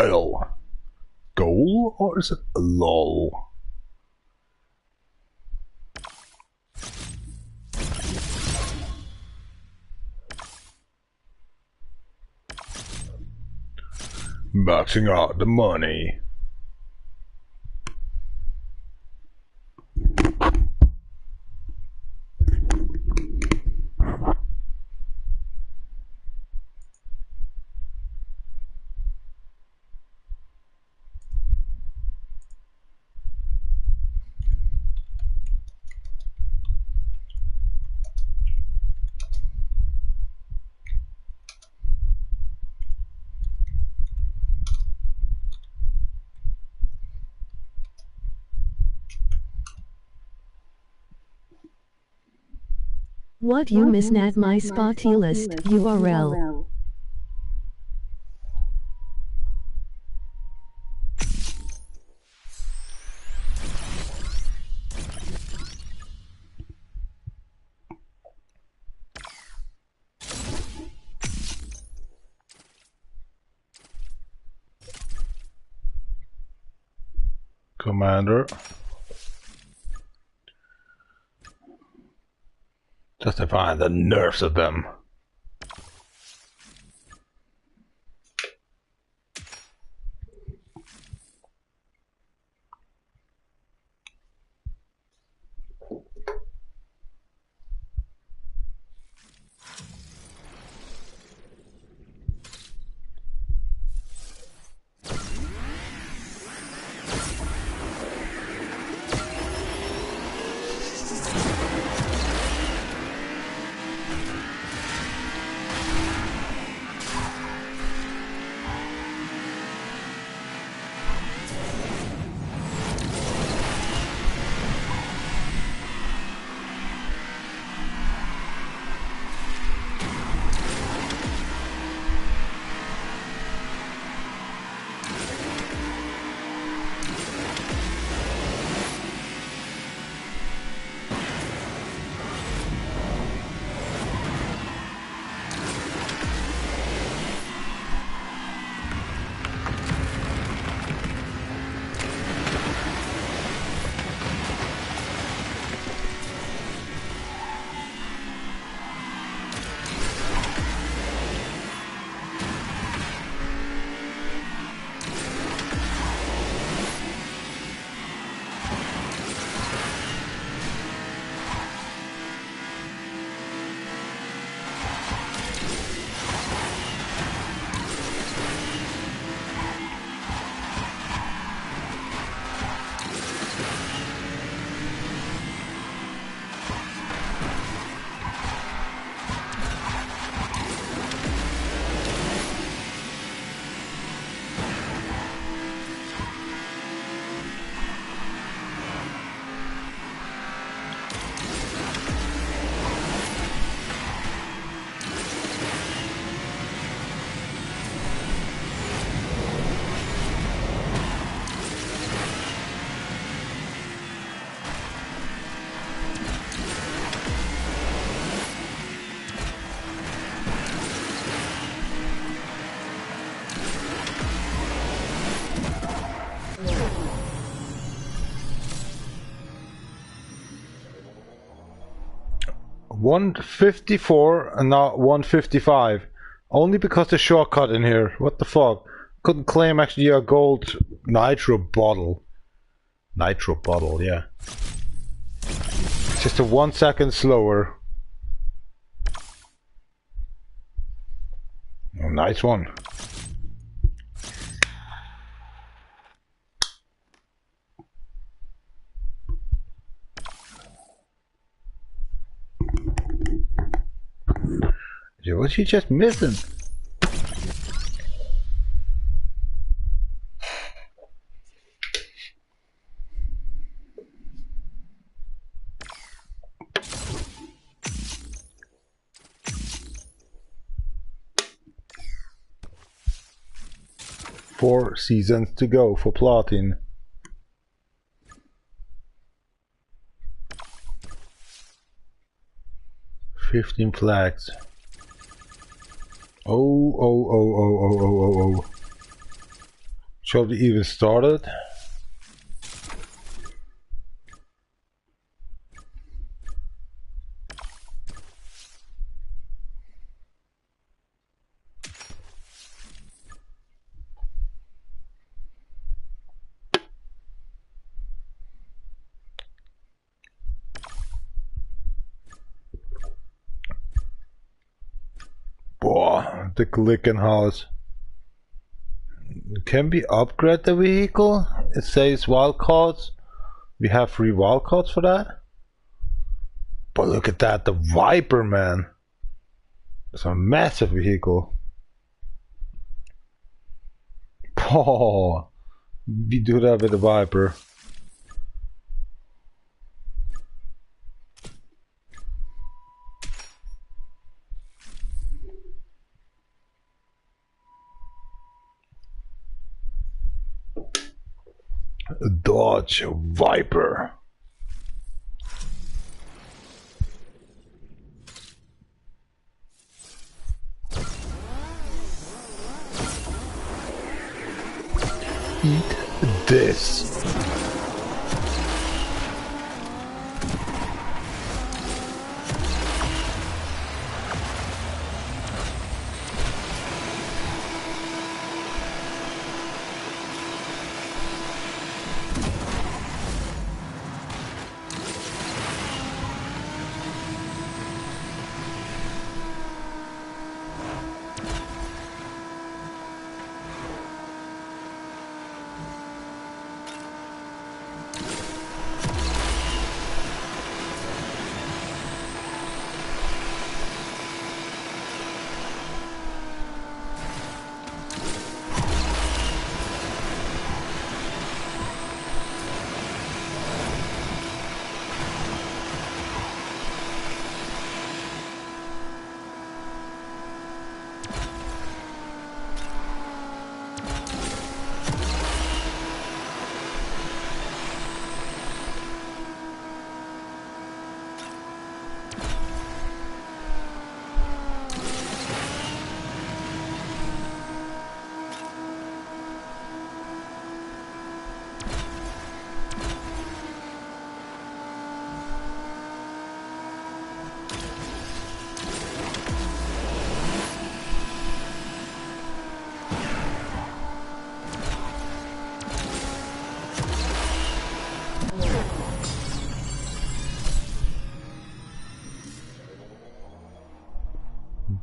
Speaker 2: L. Goal or is it LOL? Maxing out the money.
Speaker 1: What you missing at my spotty list URL.
Speaker 2: Commander. Just to find the nerves of them. $154 and now $155. Only because the shortcut in here. What the fuck? Couldn't claim actually a gold nitro bottle. Nitro bottle, yeah. Just a 1 second slower. Oh, nice one. What's he just missing? Four seasons to go for platin. $15 flags. Oh. Shall we even start it? Boah, the clicking house. Can we upgrade the vehicle? It says wildcards. We have free wildcards for that. But look at that, the Viper, man. It's a massive vehicle. Oh, we do that with the Viper. A Dodge Viper. Eat this.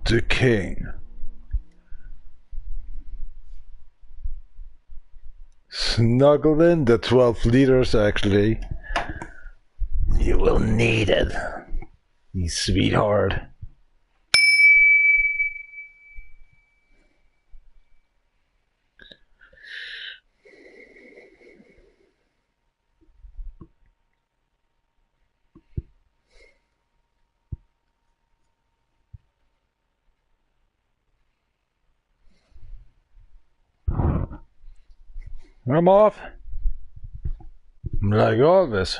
Speaker 2: The king. Snuggled in the 12 liters actually. You will need it, you sweetheart. I'm off. Like always.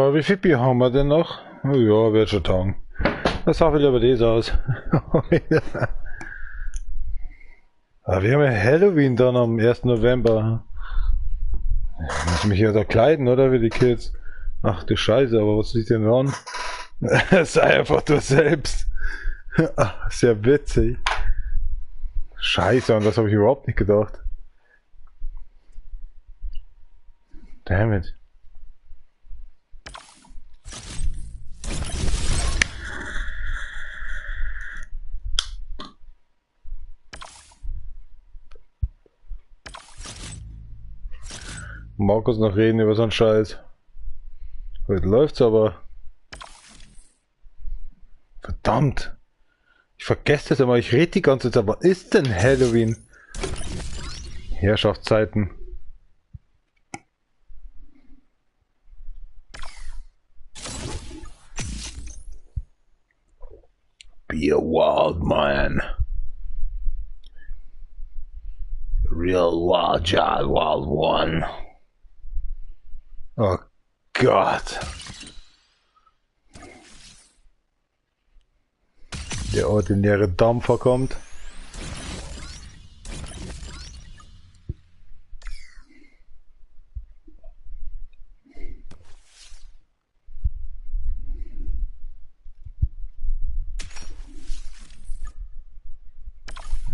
Speaker 2: Ja, wie viel Bier haben wir denn noch? Oh ja, wird schon taugen. Das sah wieder über das aus. Aber wir haben ja Halloween dann am 1. November. Ich muss mich hier da kleiden, oder? Wie die Kids. Ach du Scheiße, aber was liegt denn an? Sei einfach du selbst. Sehr witzig. Scheiße, an das habe ich überhaupt nicht gedacht. Damn it. Markus noch reden über so einen Scheiß. Heute läuft's aber. Verdammt. Ich vergesse das immer, ich rede die ganze Zeit. Was ist denn Halloween? Herrschaftszeiten. Be a wild man. Real wild child, wild one. Oh Gott. Der ordinäre Dampfer kommt.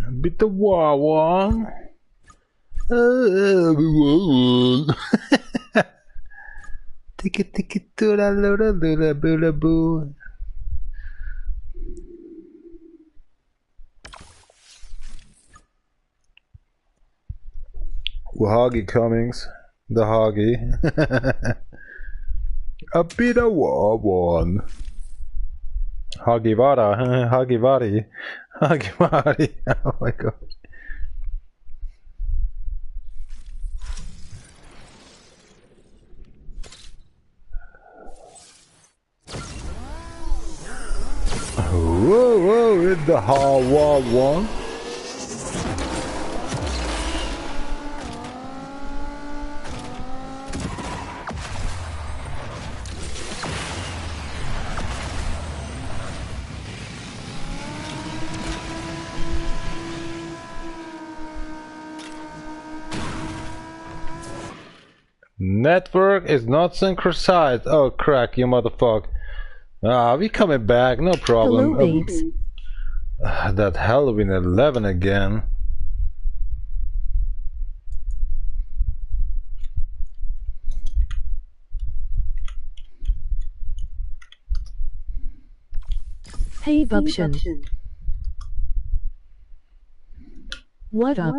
Speaker 2: Bitte wow. Tiki tiki tula lula lula bula boo. Hagi Cummings, the Hagi. A bit of one. Hagivara, Hagivari, Hagivari. Oh my god. Whoa, whoa, in the Hawa one. Network is not synchronized. Oh, crack, you motherfucker. Ah, we coming back, no problem.
Speaker 1: Hello, babes.
Speaker 2: That Halloween 11 again.
Speaker 1: Hey, Bubshin. What up?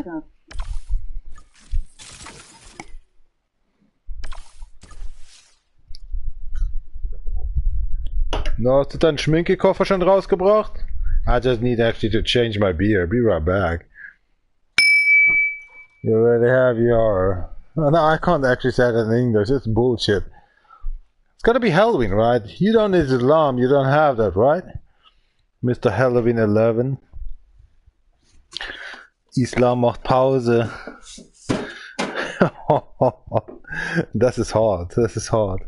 Speaker 2: No, hast du deinen Schminkekoffer schon rausgebracht? I just need actually to change my beer. Be right back. You already have your... Oh, no, I can't actually say that in English. It's bullshit. It's gotta be Halloween, right? You don't need Islam. You don't have that, right? Mr. Halloween 11. Islam macht Pause. Das ist hart. Das ist hart.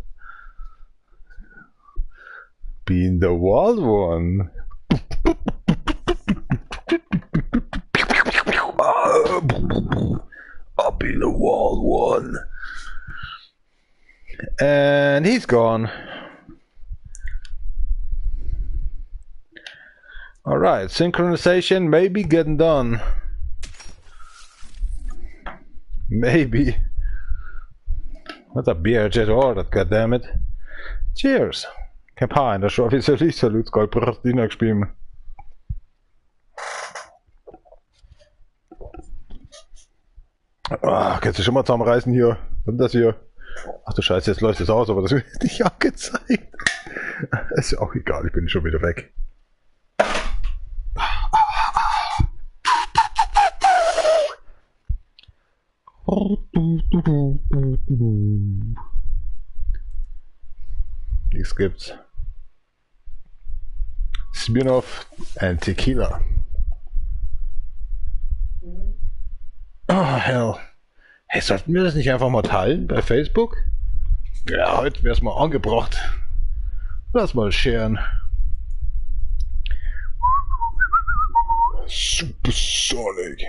Speaker 2: Being the wild one. I'll be the wild one. And he's gone. Alright, synchronization may be getting done. Maybe. What a beer I just ordered, goddammit. Cheers. Kein Paar in der Show, wie soll ich Salut Goldbrustdiener spielen? Ah, kannst du schon mal zusammenreißen hier? Was ist das hier? Ach du Scheiße, jetzt läuft es aus, aber das wird nicht angezeigt. Ist ja auch egal, ich bin schon wieder weg. Nichts gibt's. Spin-off and Tequila. Oh, hell. Hey, sollten wir das nicht einfach mal teilen bei Facebook? Ja, heute wär's mal angebracht. Lass mal scheren. Supersonic.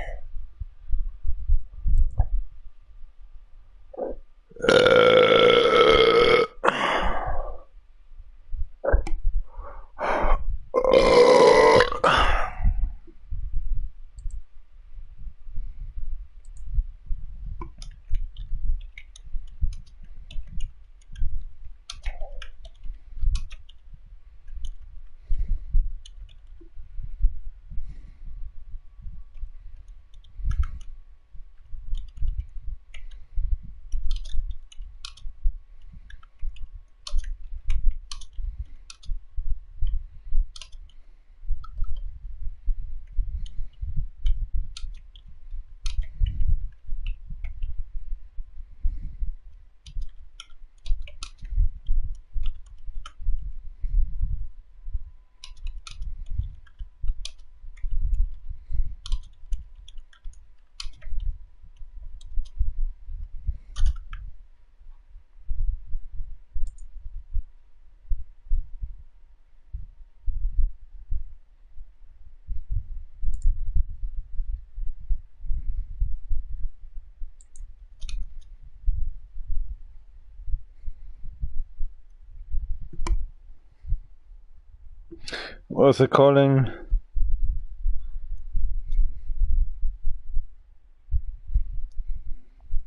Speaker 2: What's it calling?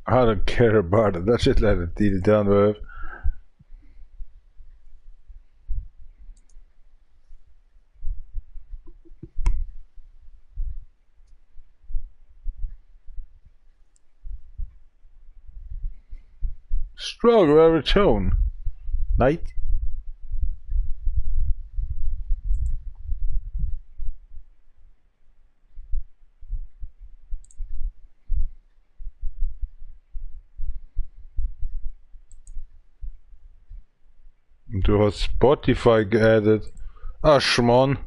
Speaker 2: I don't care about it. That should let it deal down with. Strawberry tone. Night. Du hast Spotify geaddet. Ach, Schmarrn.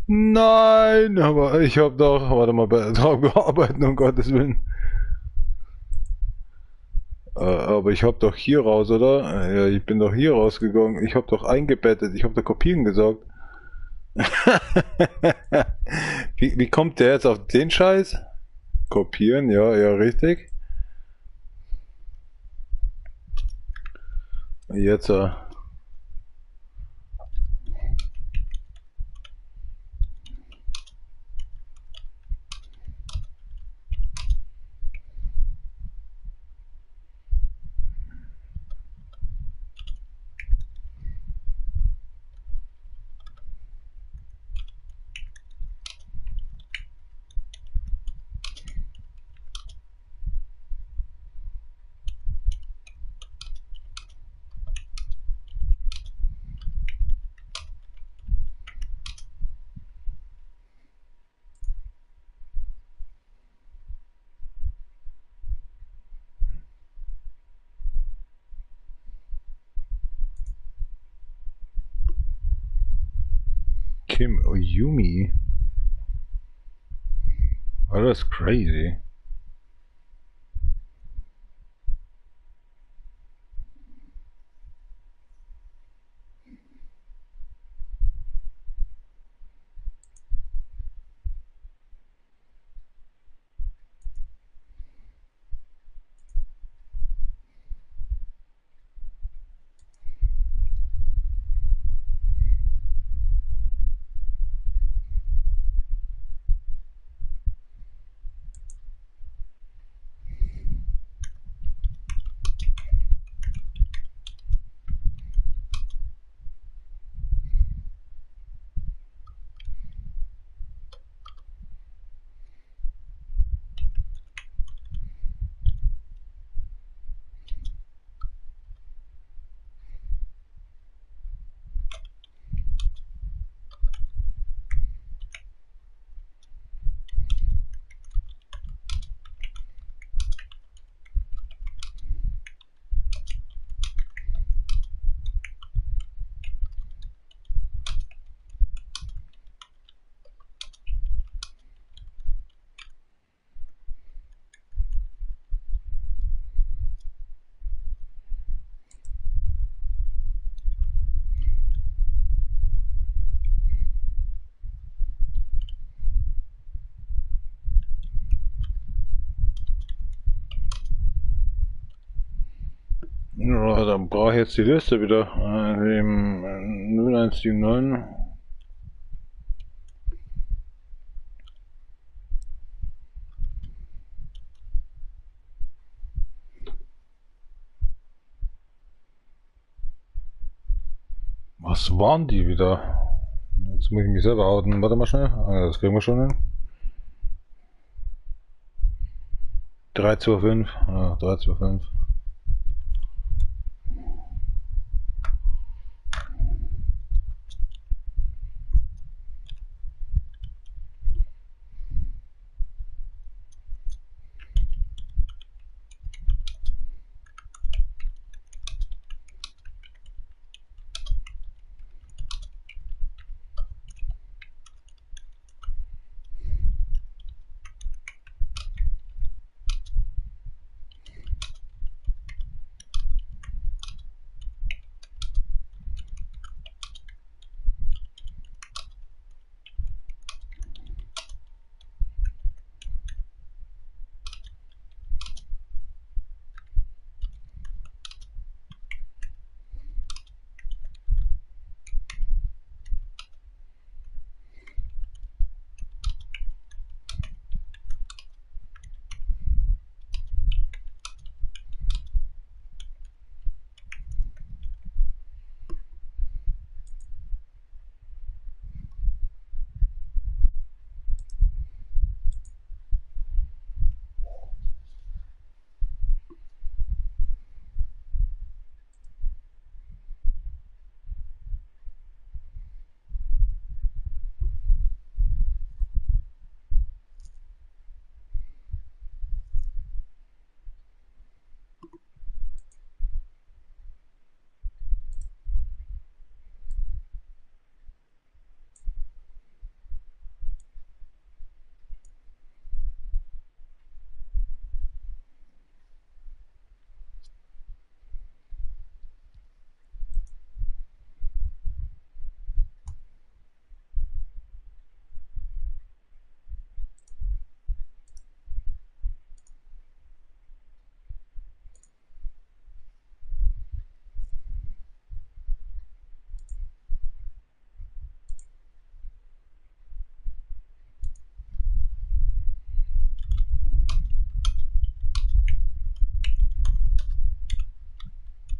Speaker 2: Nein, aber ich hab doch, warte mal, daran gearbeitet, um Gottes Willen. Aber ich hab doch hier raus, oder? Ja, ich bin doch hier rausgegangen. Ich hab doch eingebettet, ich hab da kopieren gesagt. Wie kommt der jetzt auf den Scheiß? Kopieren, ja, ja, richtig. Jetzt, Kim Oyumi. Oh, that's crazy. Dann brauche ich jetzt die Liste wieder. 0179. Was waren die wieder? Jetzt muss ich mich selber outen. Warte mal schnell. Das kriegen wir schon hin. 325. 325.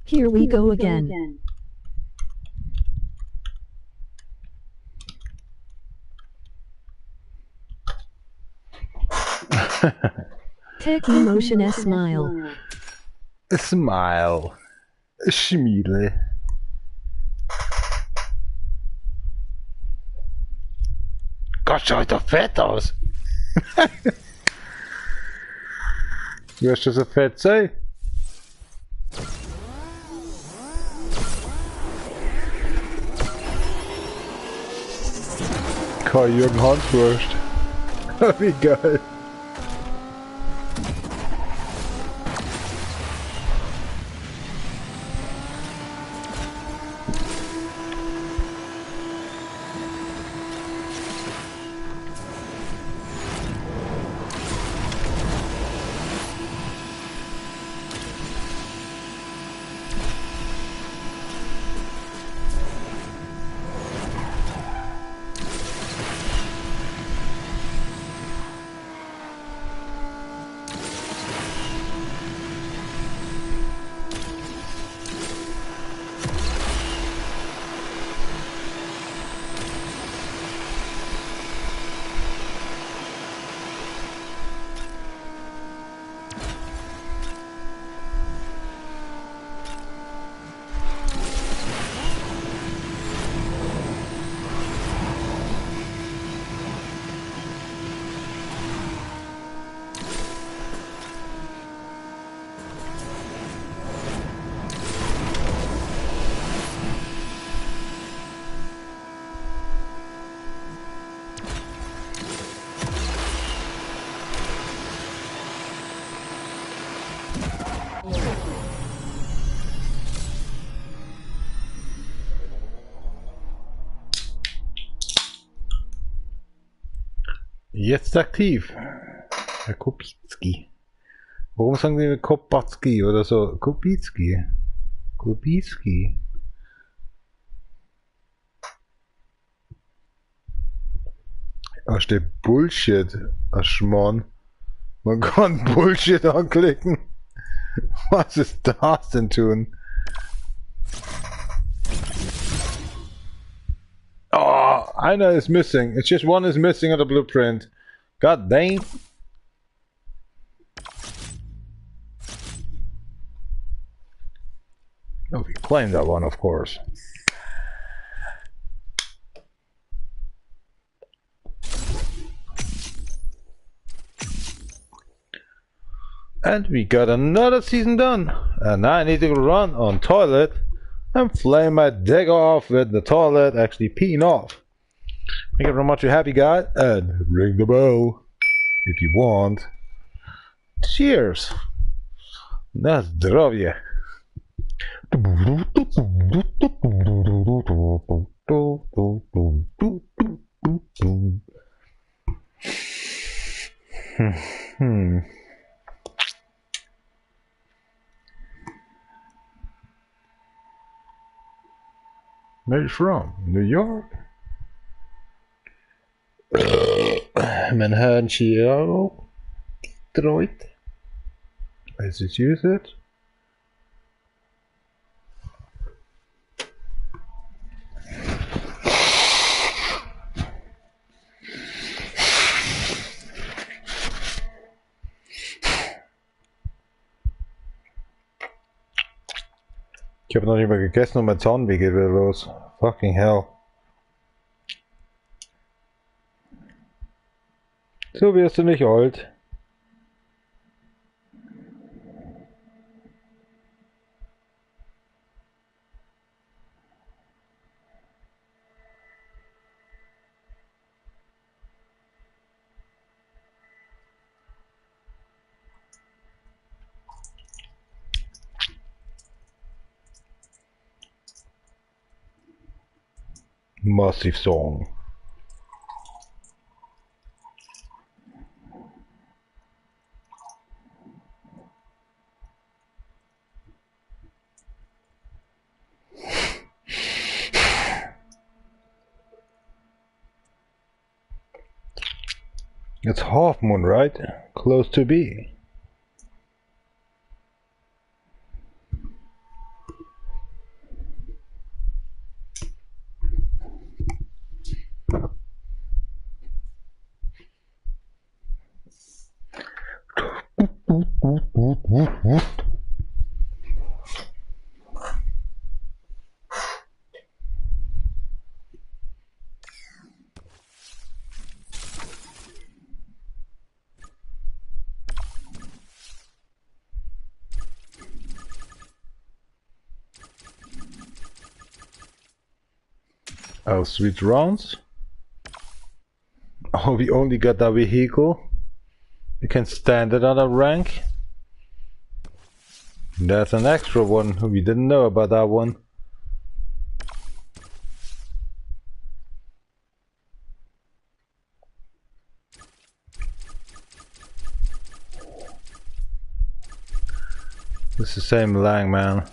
Speaker 1: Here we go again. Tech emotion a smile.
Speaker 2: A smile. A schmiele. Gott, schaut doch fett aus. Du hast das so fett sein? Karl-Jürgen Hanswurst. Wie geil. Jetzt aktiv. Herr Kubicki. Warum sagen Sie Kopatski oder so? Kubicki. Kubicki. Da steht Bullshit. Ach Schmarrn. Man kann Bullshit anklicken. Was ist das denn tun? Oh, einer is missing. It's just one is missing on the blueprint. God dang. Oh, we claimed that one, of course. And we got another season done. And now I need to run on toilet and flame my dick off with the toilet actually peeing off. Thank you very much, you happy guy, and ring the bell if you want. Cheers. Na zdrowie. Where are you from? New York? Manhattan, Chicago? Detroit? Massachusetts? Ich habe noch nicht mal gegessen und mein Zahnweh geht wieder los. Fucking hell. So wirst du nicht alt. Massive song. It's half moon, right? Close to be. Oh, sweet rounds. Oh, we only got that vehicle. You can stand it on a rank. That's an extra one. We didn't know about that one. It's the same Lang, man.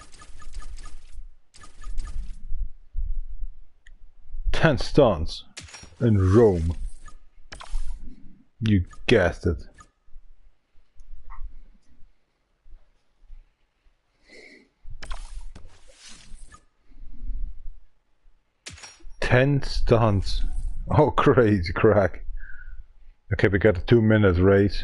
Speaker 2: 10 stunts in Rome. You guessed it. Ten stunts. Oh, crazy crack. Okay, we got a 2-minute race.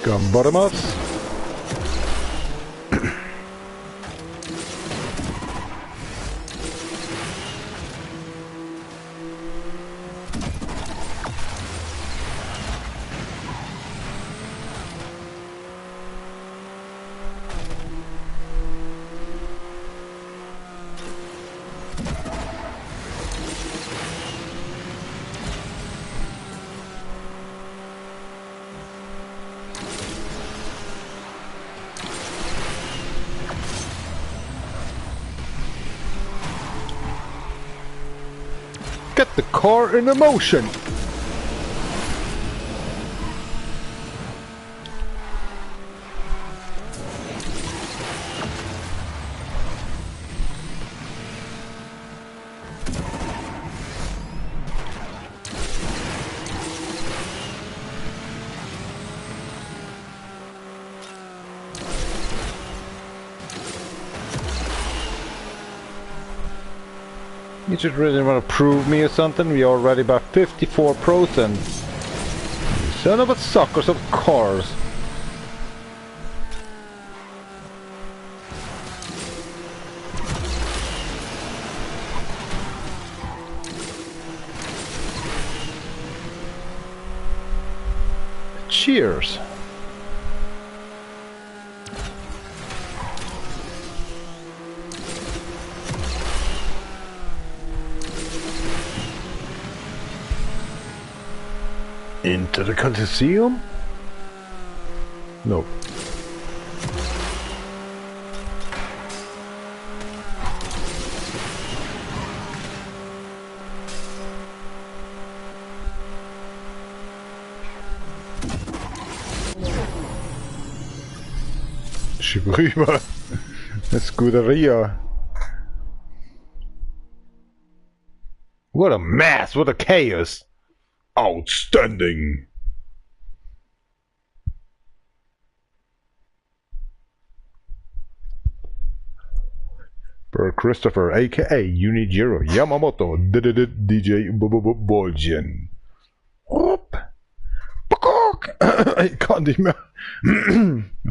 Speaker 2: Gun bottom ups. Get the car in motion. You just really want to prove me or something? We are already about 54%. Son of a suckers of cars. Cheers. Into the Coliseum? No. Rüber. Scuderia. What a mess, what a chaos. Outstanding. Per Christopher, aka Unijiro Yamamoto, DjVolgin. I can't even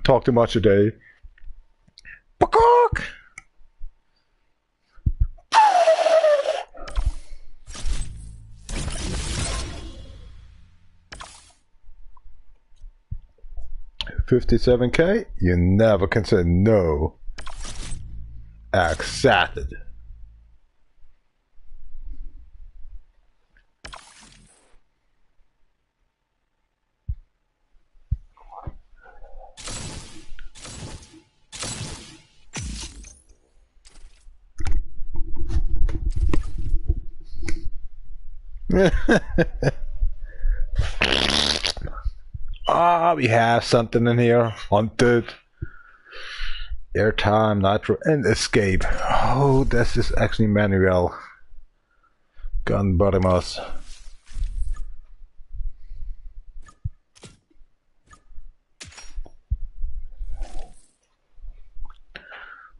Speaker 2: talk too much today. 57k? You never can say no. Accepted. We have something in here. Hunted. Airtime, nitro, and escape. Oh, this is actually manual. Gun bottomos.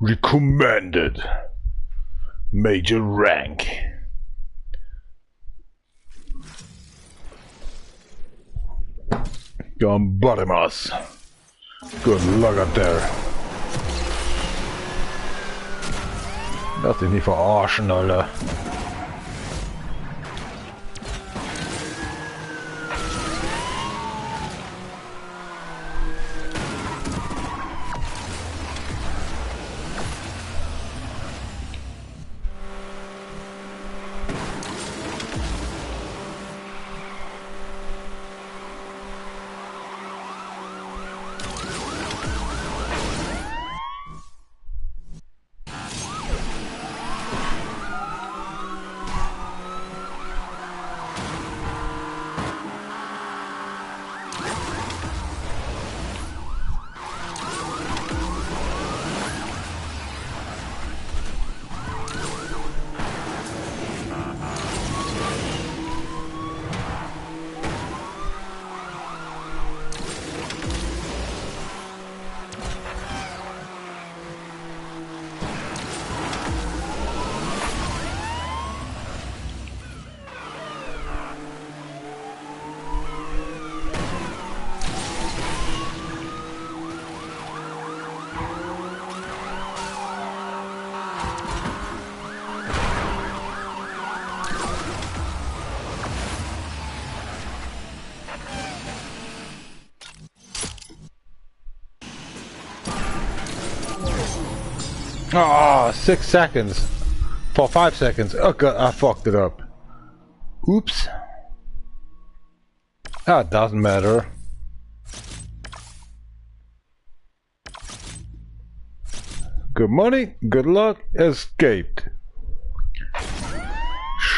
Speaker 2: Recommended. Major rank. Gun bottomos. Good luck up there. Lass dich nicht verarschen, Alter. Oh, 6 seconds. For 5 seconds. Oh god, I fucked it up. Oops. Ah, it doesn't matter. Good money, good luck, escaped.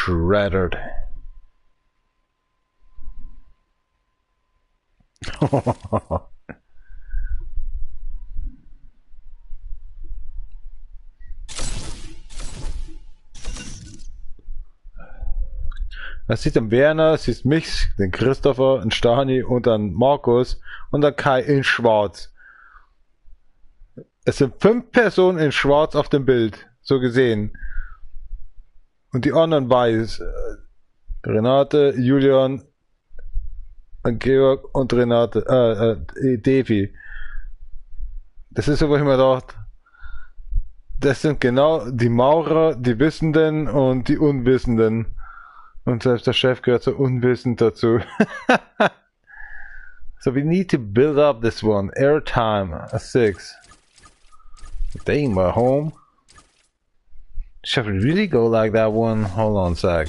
Speaker 2: shredded. Das sieht den Werner, sieht mich, den Christopher, den Stani und dann Markus und dann Kai in schwarz. Es sind 5 Personen in schwarz auf dem Bild, so gesehen. Und die anderen weiß. Renate, Julian, Georg und Renate, Devi. Das ist so, wo ich mir dachte, das sind genau die Maurer, die Wissenden und die Unwissenden. Und selbst der Chef gehört so unwissend dazu. So we need to build up this one. Airtime, a 6. Dang, my home. Should we really go like that one? Hold on a sec.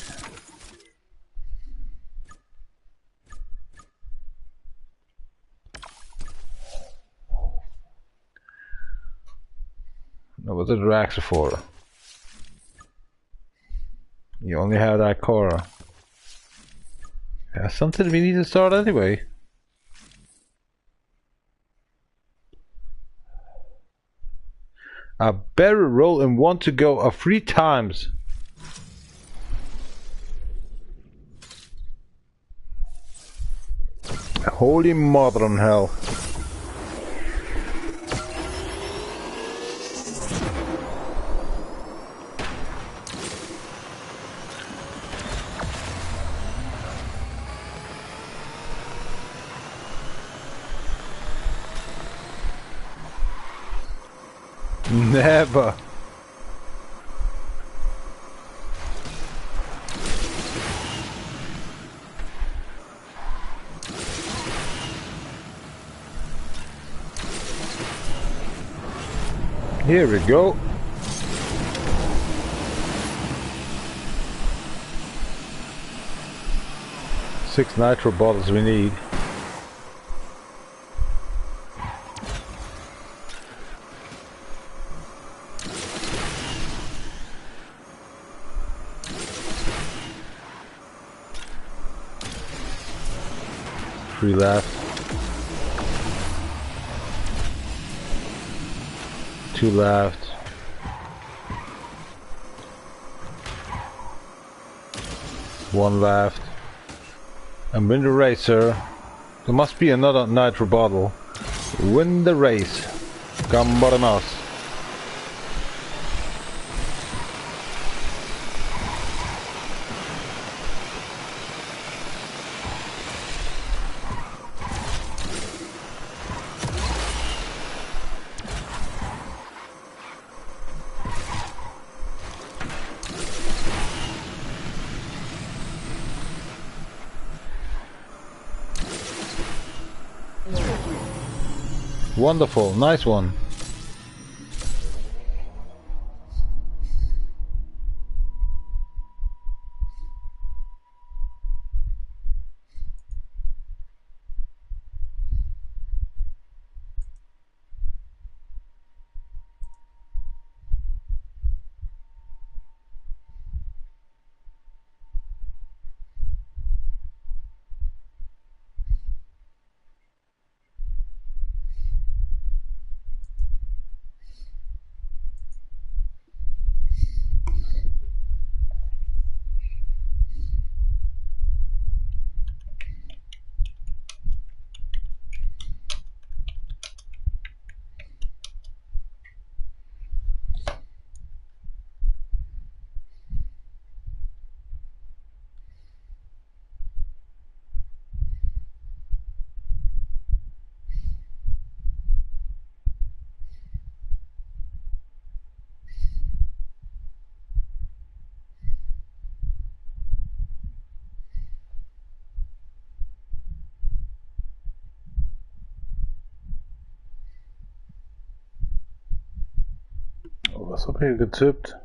Speaker 2: No, what the racks for? You only have that car. Yeah, something we need to start anyway. A better roll in 1 to go of 3 times. Holy mother in hell. Never. Here we go. Six nitro bottles we need. Three left. 2 left. 1 left. And win the race, sir. There must be another nitro bottle. Win the race. Gambaremos. Wonderful, nice one. Was hab ich getippt?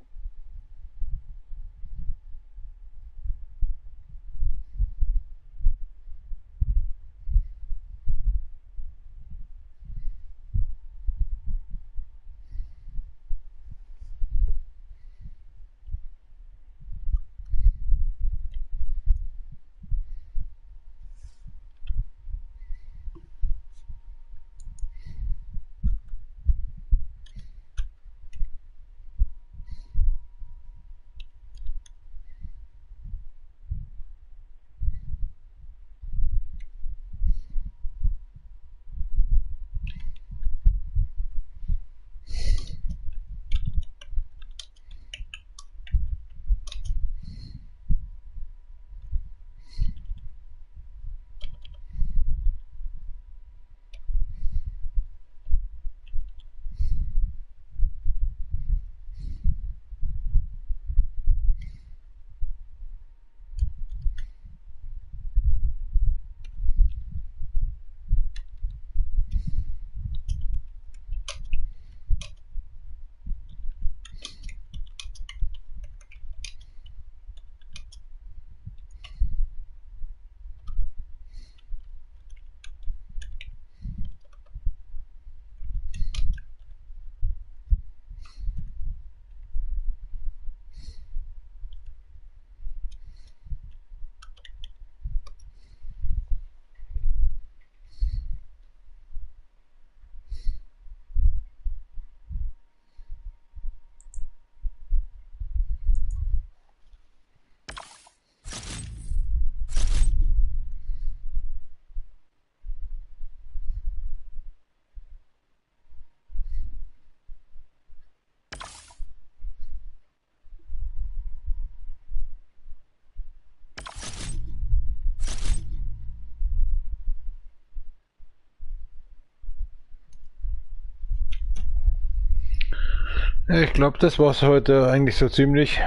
Speaker 2: Ja, ich glaube, das war's heute eigentlich so ziemlich.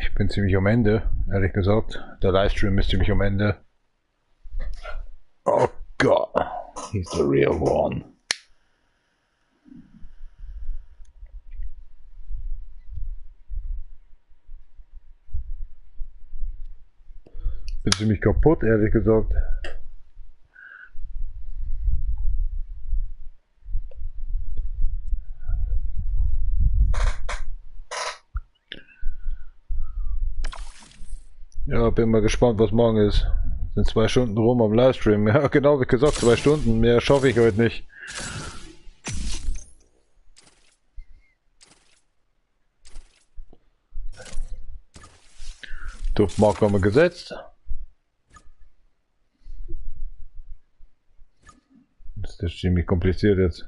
Speaker 2: Ich bin ziemlich am Ende, ehrlich gesagt. Der Livestream ist ziemlich am Ende. Oh Gott, he's the real one. Bin ziemlich kaputt, ehrlich gesagt. Ja, bin mal gespannt, was morgen ist. Sind 2 Stunden rum am Livestream. Ja, genau wie gesagt, 2 Stunden. Mehr schaffe ich heute nicht. Duftmarker haben wir gesetzt. Das ist ziemlich kompliziert jetzt.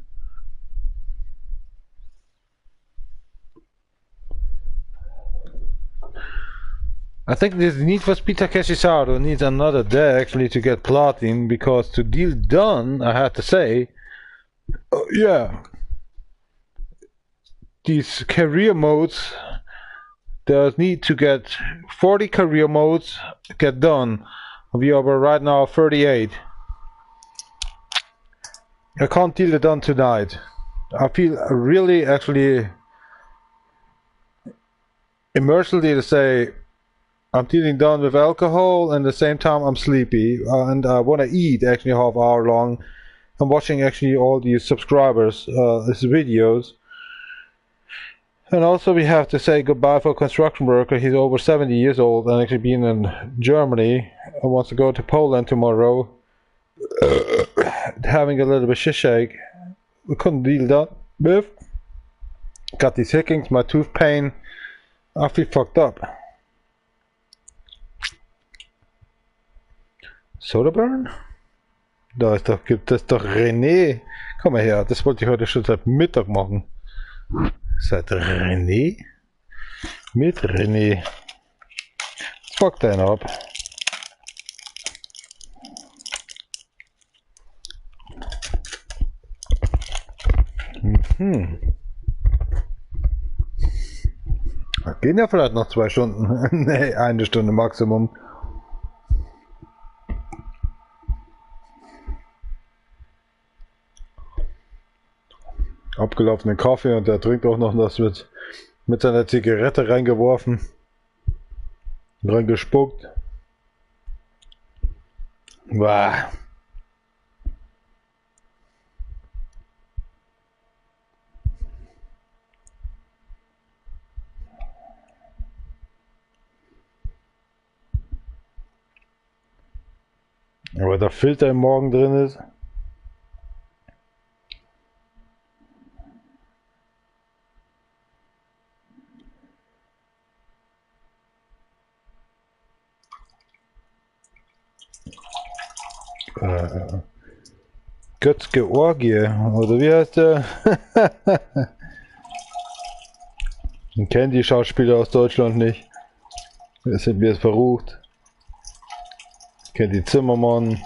Speaker 2: I think this need for Speed Takeshisaru needs another deck actually to get platin, because to deal done, I have to say, yeah, these career modes, there's need to get 40 career modes get done. We are right now 38. I can't deal it done tonight. I feel really actually immersively to say I'm dealing down with alcohol and at the same time I'm sleepy and I want to eat actually half hour long. I'm watching actually all these subscribers his videos. And also we have to say goodbye for a construction worker. He's over 70 years old and actually been in Germany and wants to go to Poland tomorrow. Having a little bit shit shake. We couldn't deal that with. Got these hickings, my tooth pain. I feel fucked up. Sodaburn? Da ist doch, gibt es doch René. Komm mal her, das wollte ich heute schon seit Mittag machen. Seit René? Mit René. Fuck deinen ab. Gehen ja vielleicht noch 2 Stunden. Nee, 1 Stunde Maximum. Abgelaufenen Kaffee und der trinkt auch noch das mit seiner Zigarette reingeworfen. Reingespuckt. Wow. Aber der Filter im Morgen drin ist. Götzke Orgie, oder wie heißt der? Ich kenne die Schauspieler aus Deutschland nicht. Wir sind jetzt verrucht. Ich kenne die Zimmermann,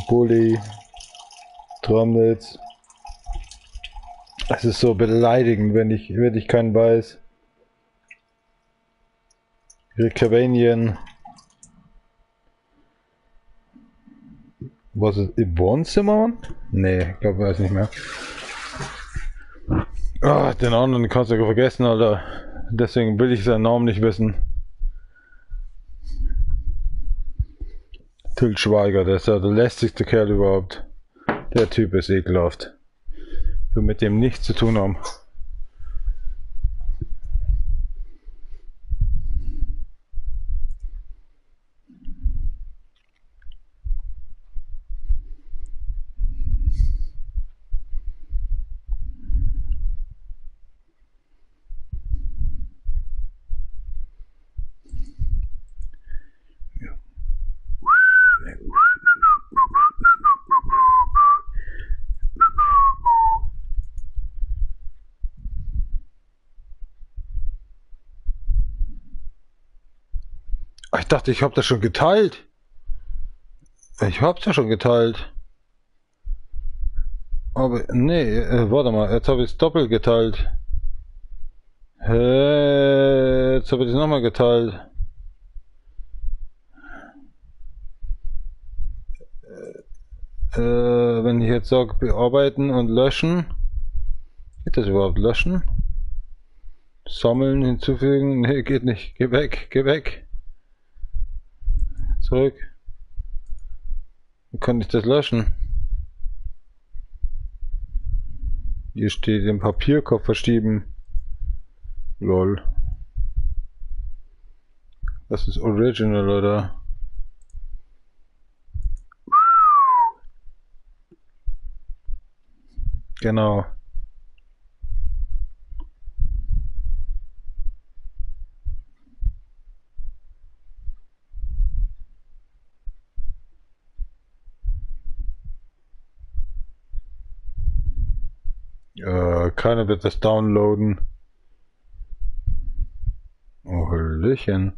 Speaker 2: Bulli, Tromnitz. Es ist so beleidigend, wenn ich keinen weiß. Rickavanien. Was ist Yvonne Zimmermann? Nee, ich glaube, weiß nicht mehr. Ah, den anderen kannst du vergessen, Alter. Deswegen will ich seinen Namen nicht wissen. Til Schweiger, der ist ja der lästigste Kerl überhaupt. Der Typ ist ekelhaft. Ich will mit dem nichts zu tun haben. Ich dachte, ich habe das schon geteilt. Ich hab's ja schon geteilt. Aber, nee, warte mal, jetzt habe ich es doppelt geteilt. Jetzt habe ich es nochmal geteilt. Wenn ich jetzt sage, bearbeiten und löschen. Geht das überhaupt löschen? Sammeln, hinzufügen? Nee, geht nicht. Geh weg, geh weg. Zurück. Wie kann ich das löschen? Hier steht den Papierkorb verschieben. Lol. Das ist Original, oder? Genau. Keiner wird das downloaden. Oh, Hallöchen.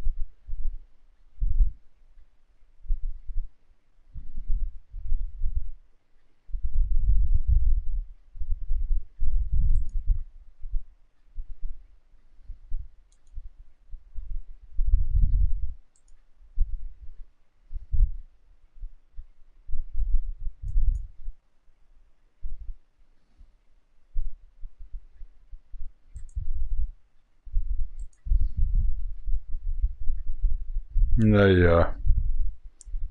Speaker 2: Naja.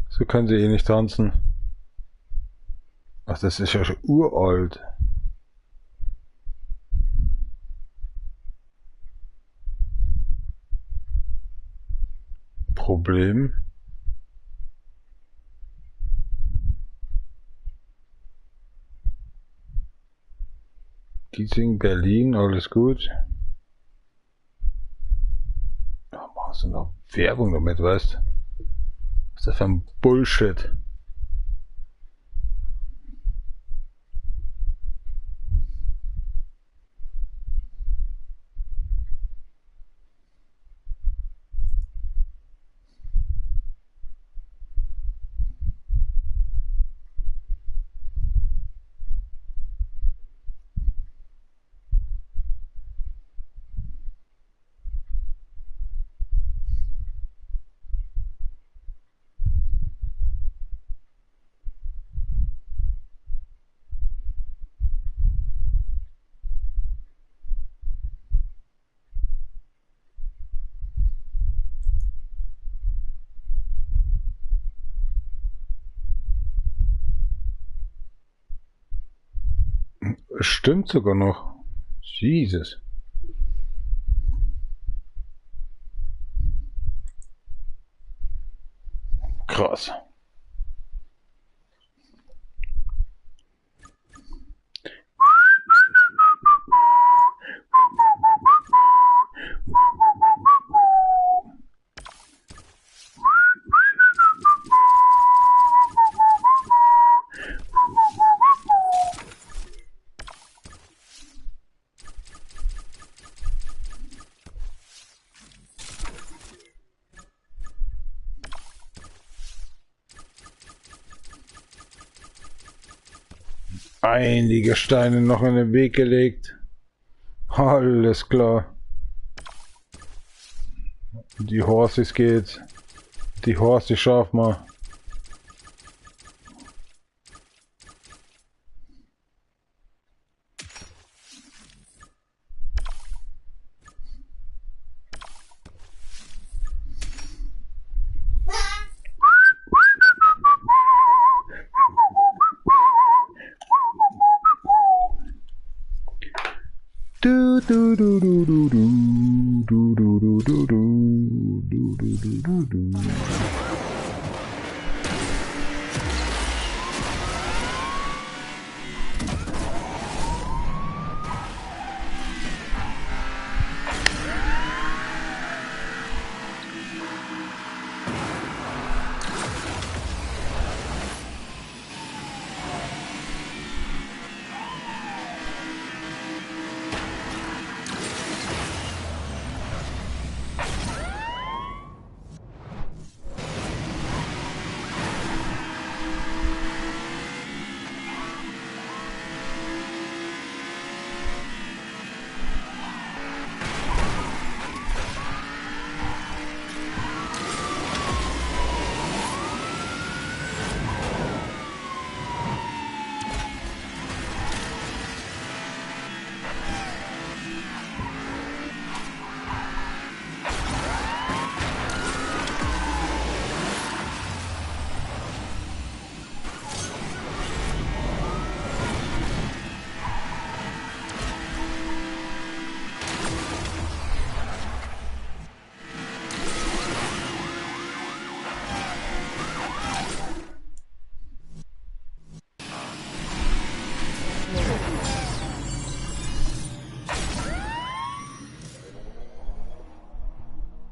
Speaker 2: So können sie eh nicht tanzen. Ach, das ist ja schon uralt. Problem. Giesing, Berlin, alles gut. Da machst du noch Werbung damit, weißt du? Was ist das für ein Bullshit? Stimmt sogar noch. Jesus. Krass. Einige Steine noch in den Weg gelegt. Alles klar. Die Horses geht. Die Horses scharf mal. Du du du du du du du du du du du du du du du.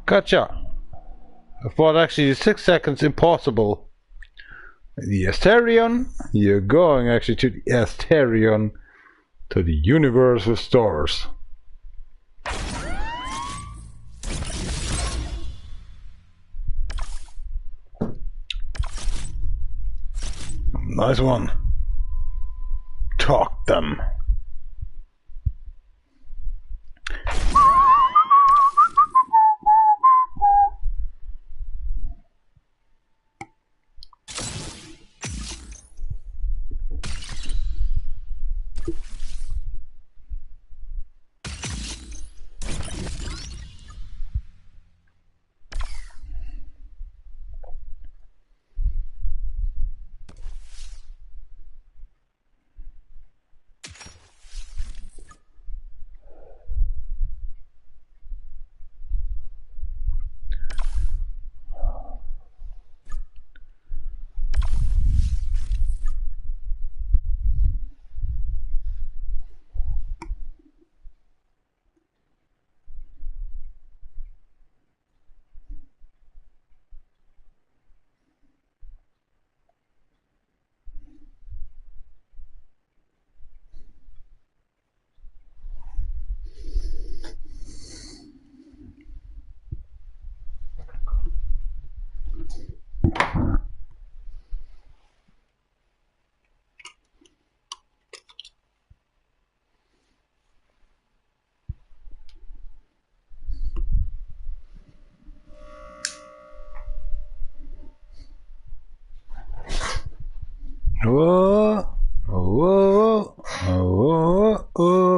Speaker 2: Gotcha. For actually 6 seconds impossible. The Asterion, you're going actually to the Asterion, to the universe of stars. Nice one. Talk them. Whoa, whoa, whoa, whoa.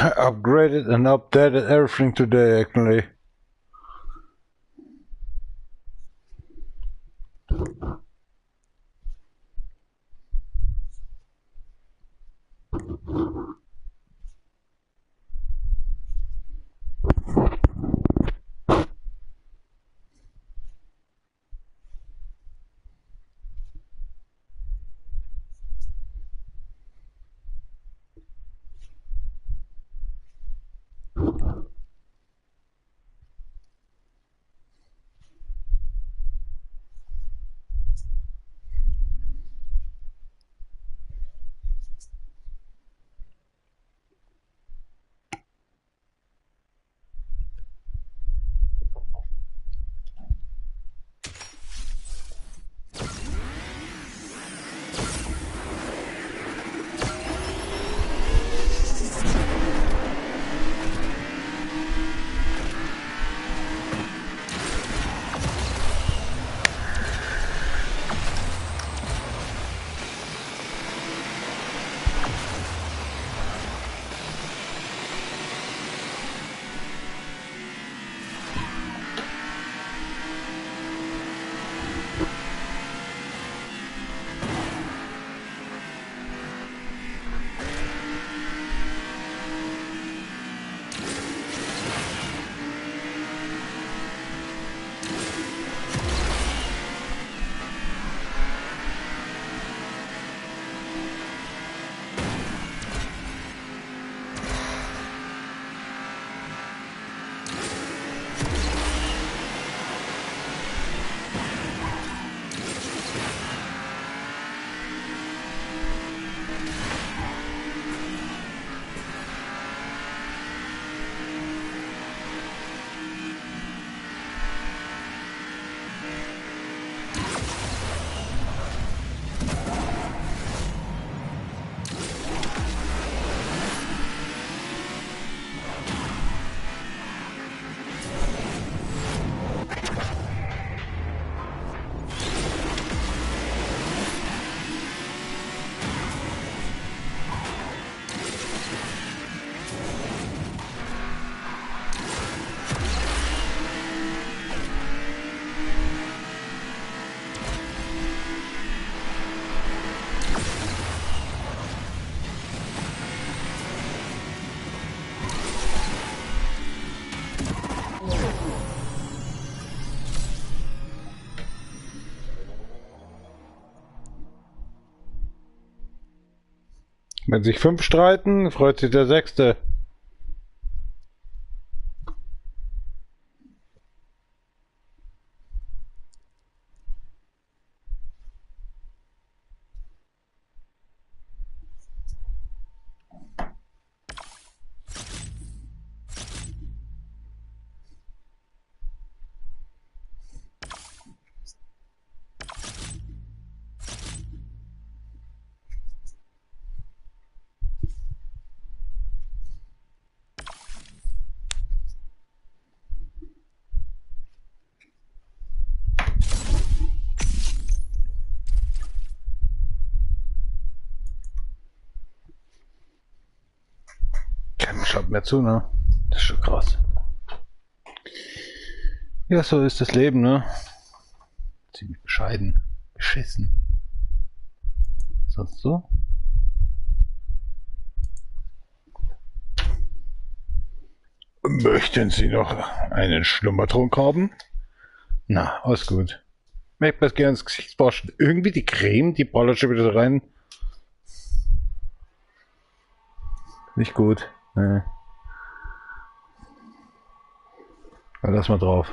Speaker 2: I upgraded and updated everything today, actually. Wenn sich 5 streiten, freut sich der 6. Schaut mir zu, ne? Das ist schon krass. Ja, so ist das Leben, ne? Ziemlich bescheiden. Beschissen. Sonst so? Möchten Sie noch einen Schlummertrunk haben? Na, alles gut. Merkt das gerne ins Gesicht waschen. Irgendwie die Creme, die ballert schon wieder rein. Nicht gut. Nee. Lass mal drauf.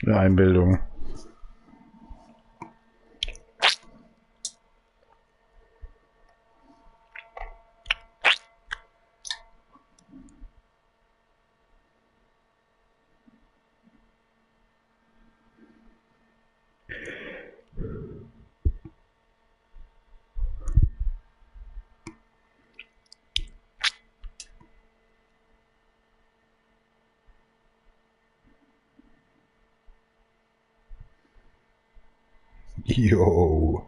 Speaker 2: Eine Einbildung. Yo.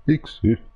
Speaker 2: Existence.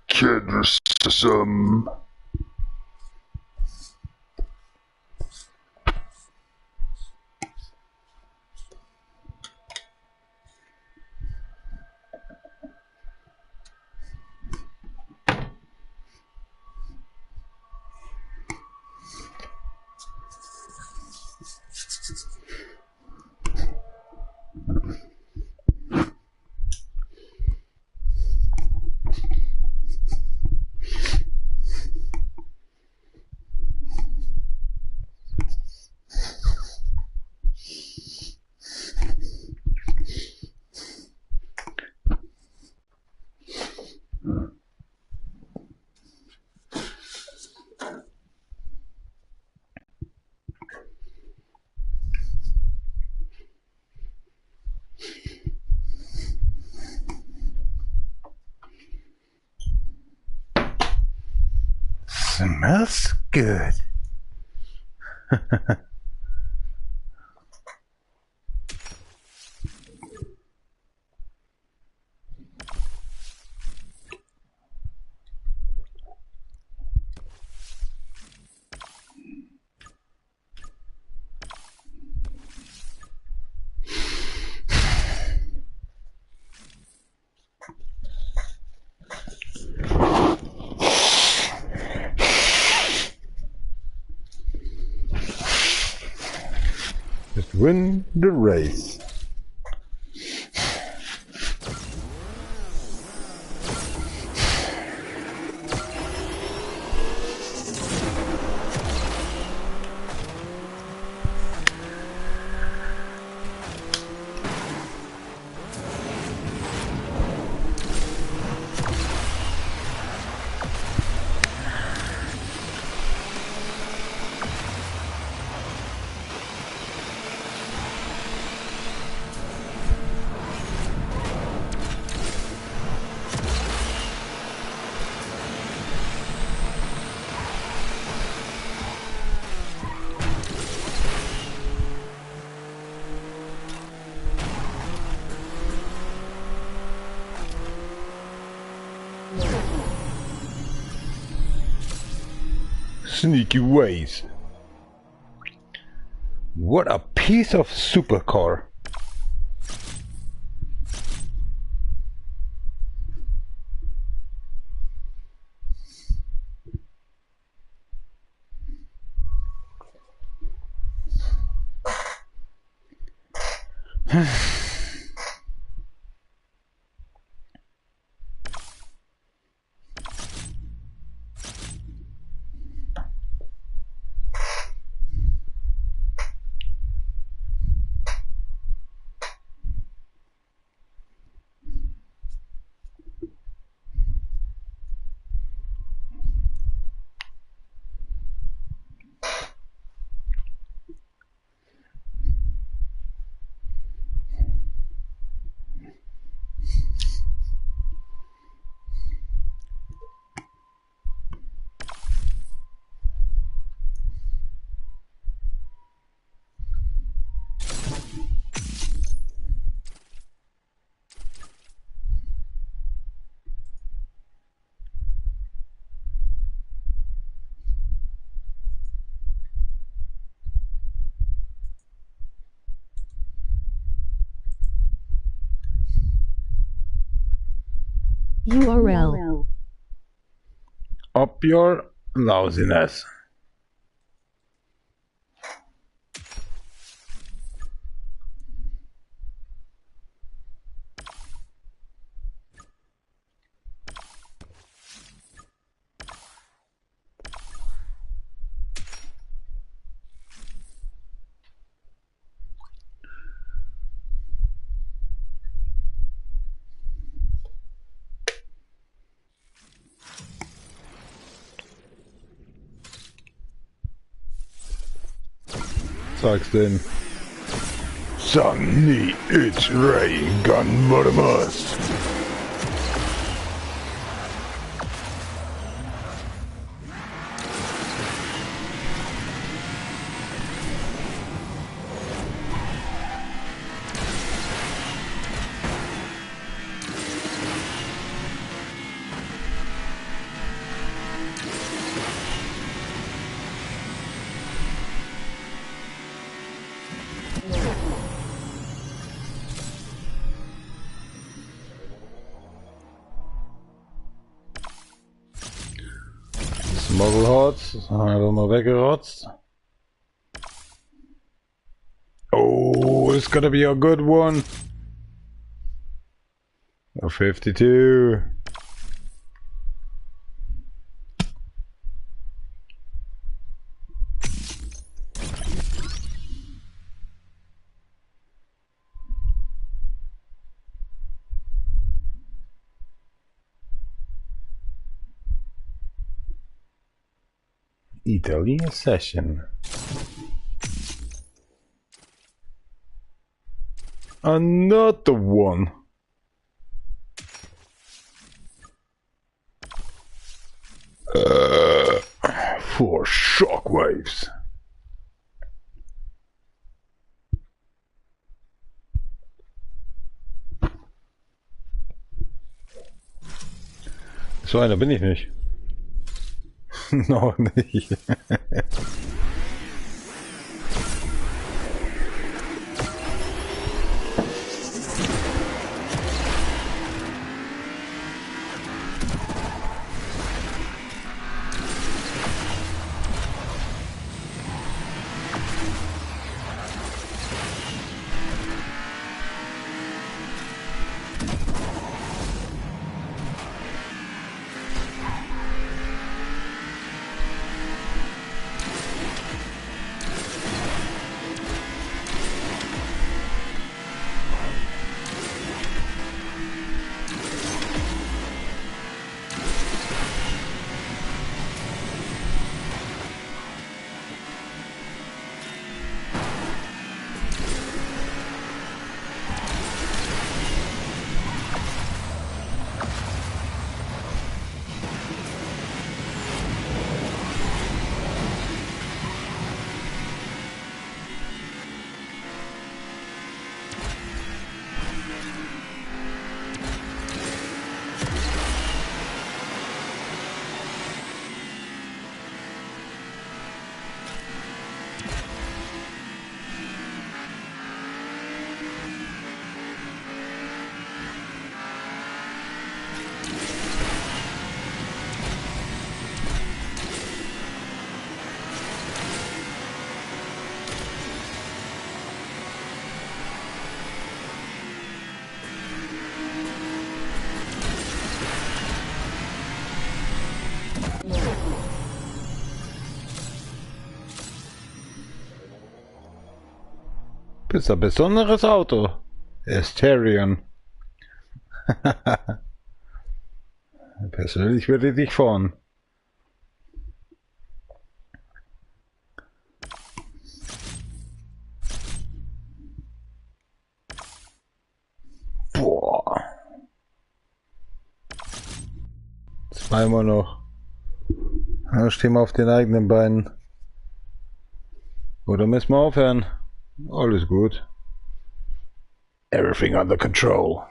Speaker 2: Criticism. Smells good. Just win the race. Sneaky ways. What a piece of supercar.
Speaker 1: URL.
Speaker 2: Up your lousiness. Sag's denn? Sunny, it's rain, gun bottomless. Smuggelhorts, helemaal weggerotst. Oh, it's gonna be a good one. A 52. Italian session. Another one. For shockwaves. So einer bin ich nicht. Noch nicht. bist ein besonderes Auto. Asterion. Persönlich würde ich dich fahren. Boah. Zweimal noch. Dann stehen wir auf den eigenen Beinen. Oder müssen wir aufhören? Alles gut. Everything under control.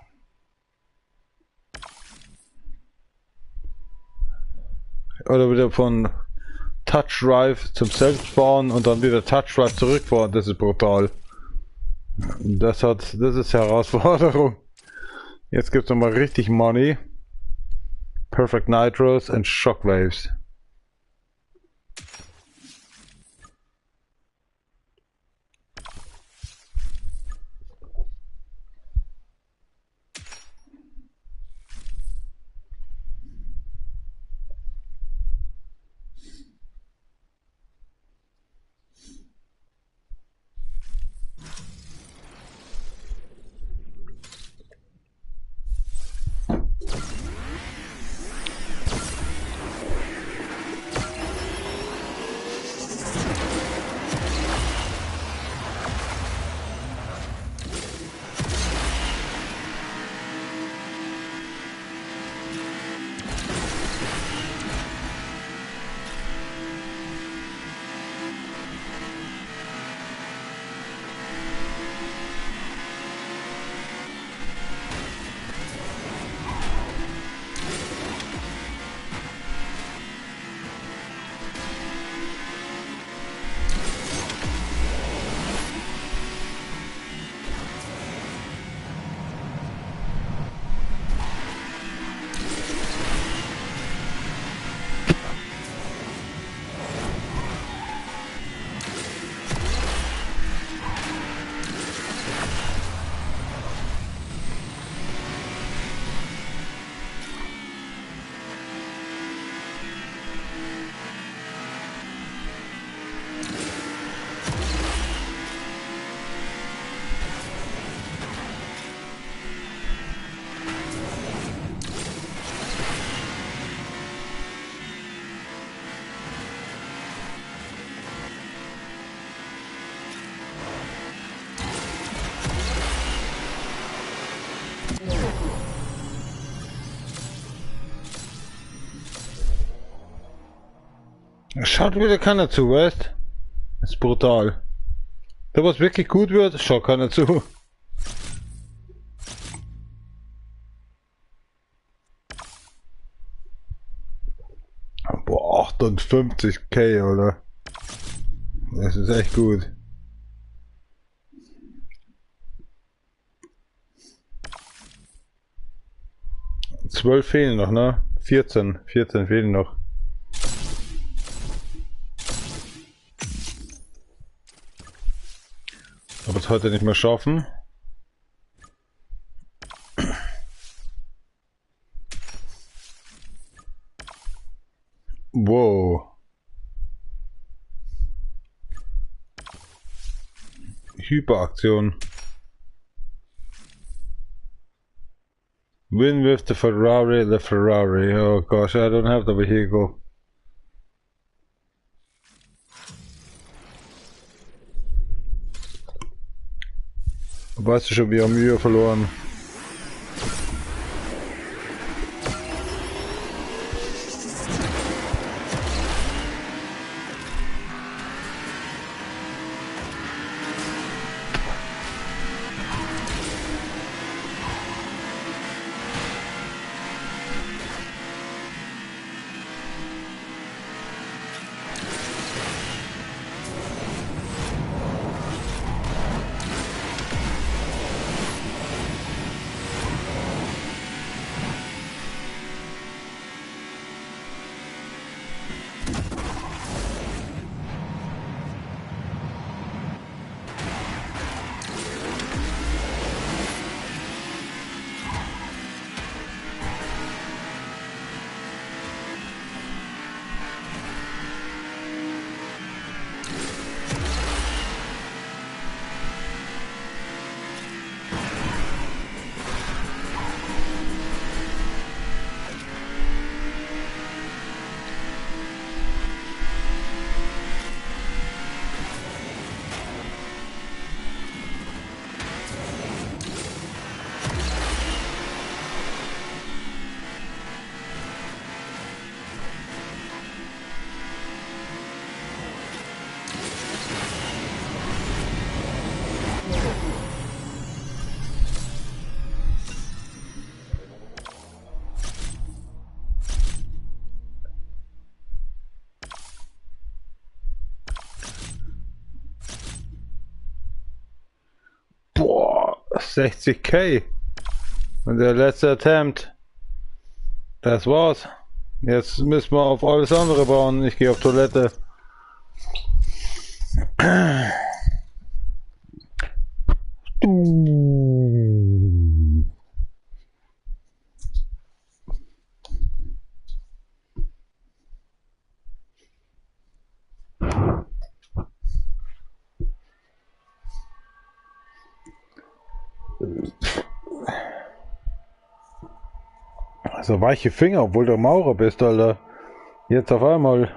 Speaker 2: Oder wieder von Touch Drive zum Selbstfahren und dann wieder Touch Drive zurückfahren. Das ist brutal. Das ist Herausforderung. Jetzt gibt's nochmal richtig Money. Perfect Nitros and Shockwaves. Schaut wieder keiner zu, weißt? Das ist brutal. Da was wirklich gut wird, schaut keiner zu. Boah, 58k, oder? Das ist echt gut. Zwölf fehlen noch, ne? 14 fehlen noch. Aber es heute nicht mehr schaffen. Wow. Hyperaktion. Win with the Ferrari. Oh gosh, I don't have the vehicle. Weißt du schon, wir haben Mühe verloren. 60k. Und der letzte Attempt. Das war's. Jetzt müssen wir auf alles andere bauen. Ich gehe auf Toilette. So weiche Finger, obwohl du Maurer bist, Alter. Jetzt auf einmal.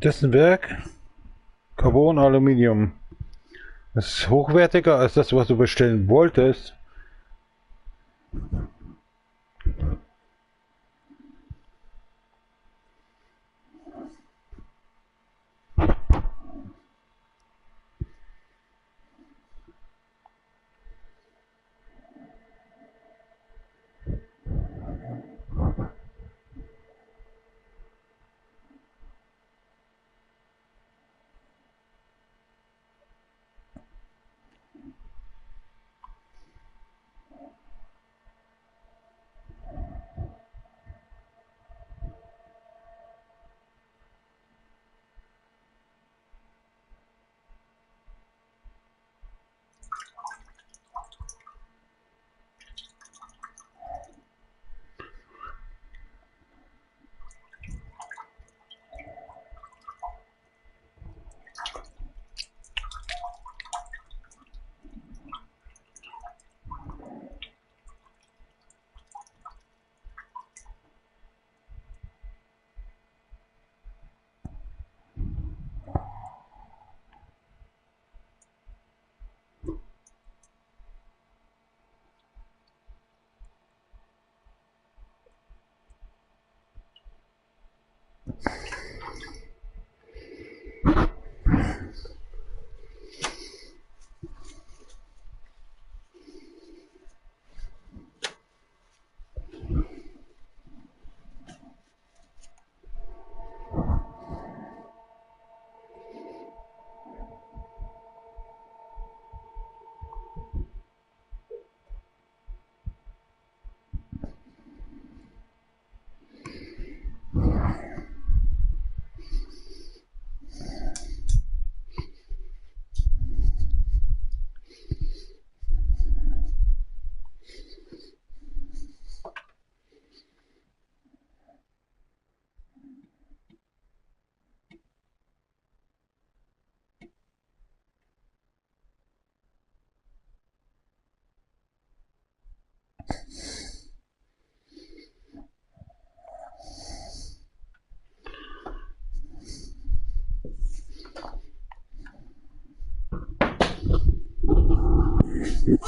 Speaker 2: Das ist ein Werk. Carbon, Aluminium. Das ist hochwertiger als das, was du bestellen wolltest.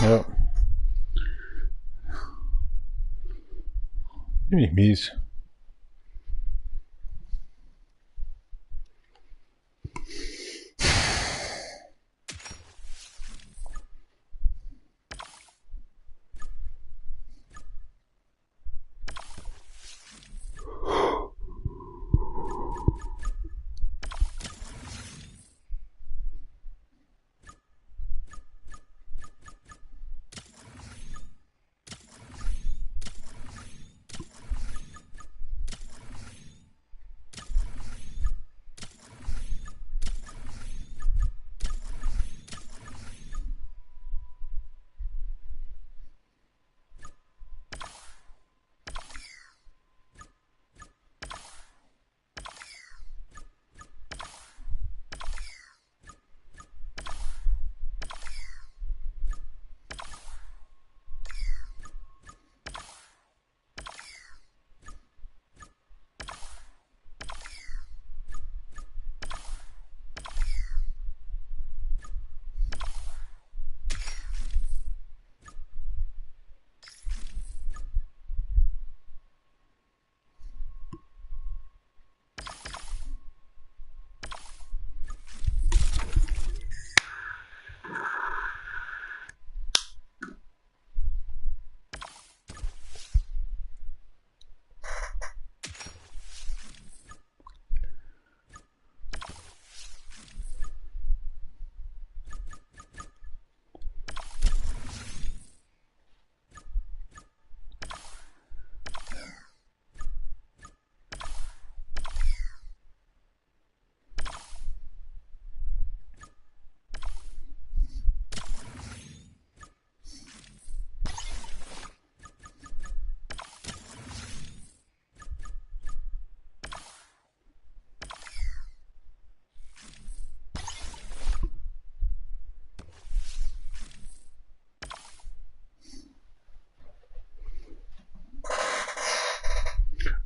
Speaker 2: Ja. Ziemlich mies.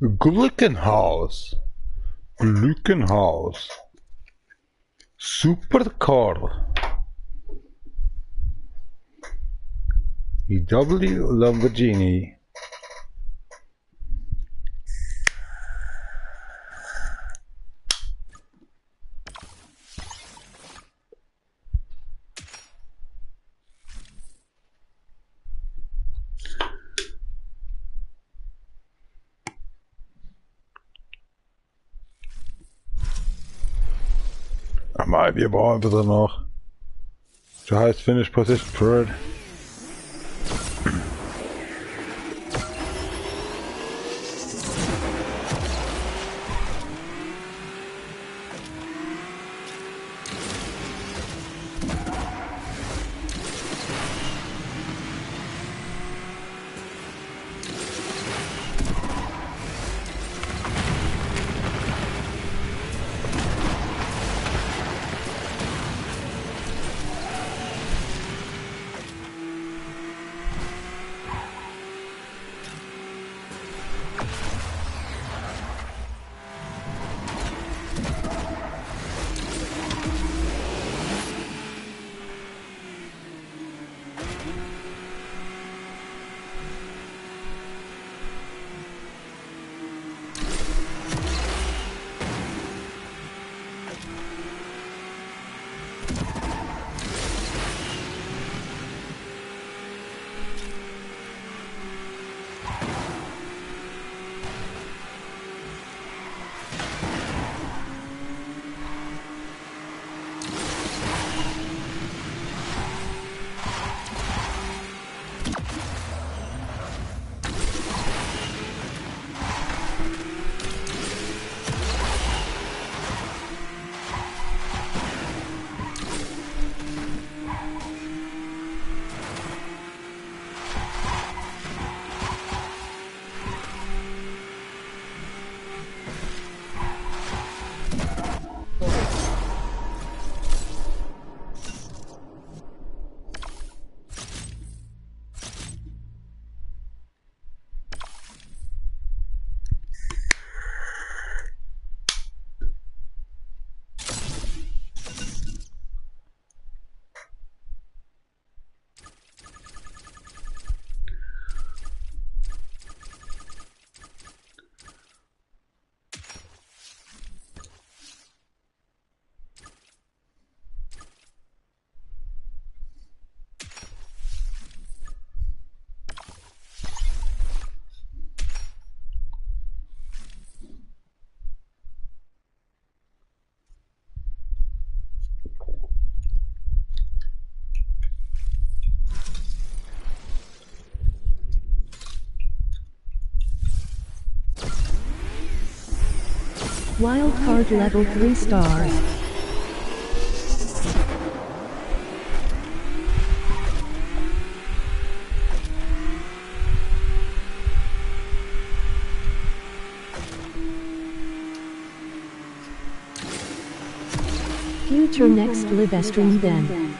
Speaker 2: Glykenhaus. Glykenhaus. Supercar. VW Lamborghini. Maar wir brauchen bitte noch. Du heißt Finish Position Third.
Speaker 1: Wildcard level 3 stars. Future next live stream then.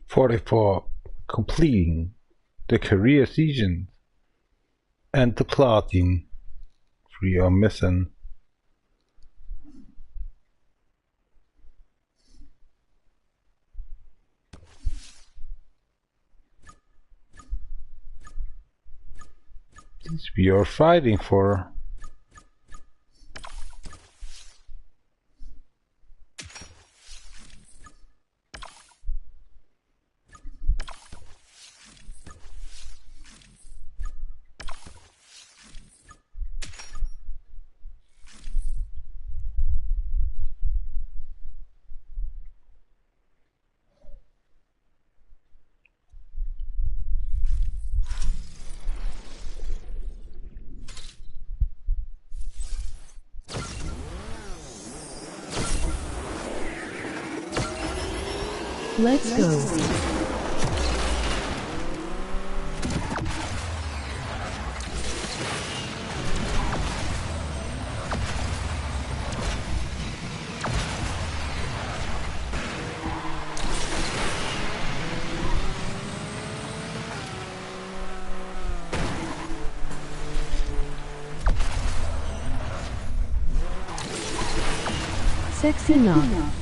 Speaker 2: 44. Completing the career season and the platinum. 3 are missing. These we are fighting for.
Speaker 1: Let's go. Sexy knock.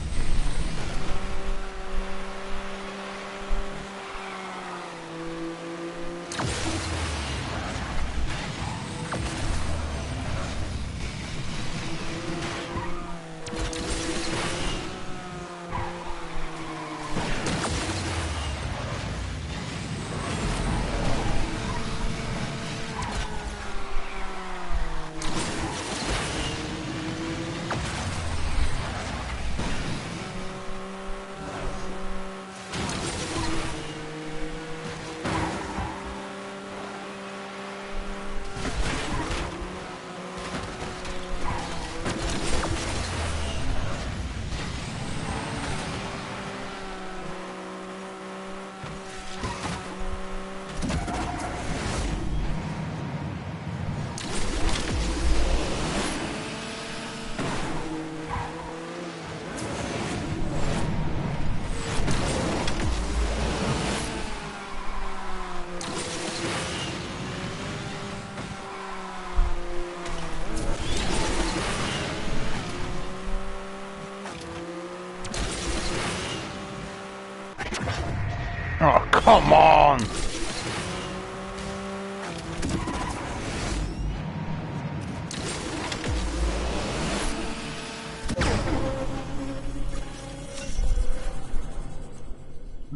Speaker 2: Oh, come on!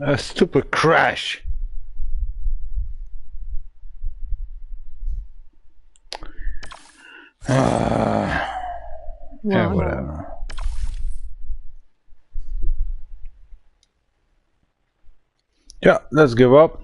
Speaker 2: A stupid crash. Yeah, whatever. Yeah, let's give up.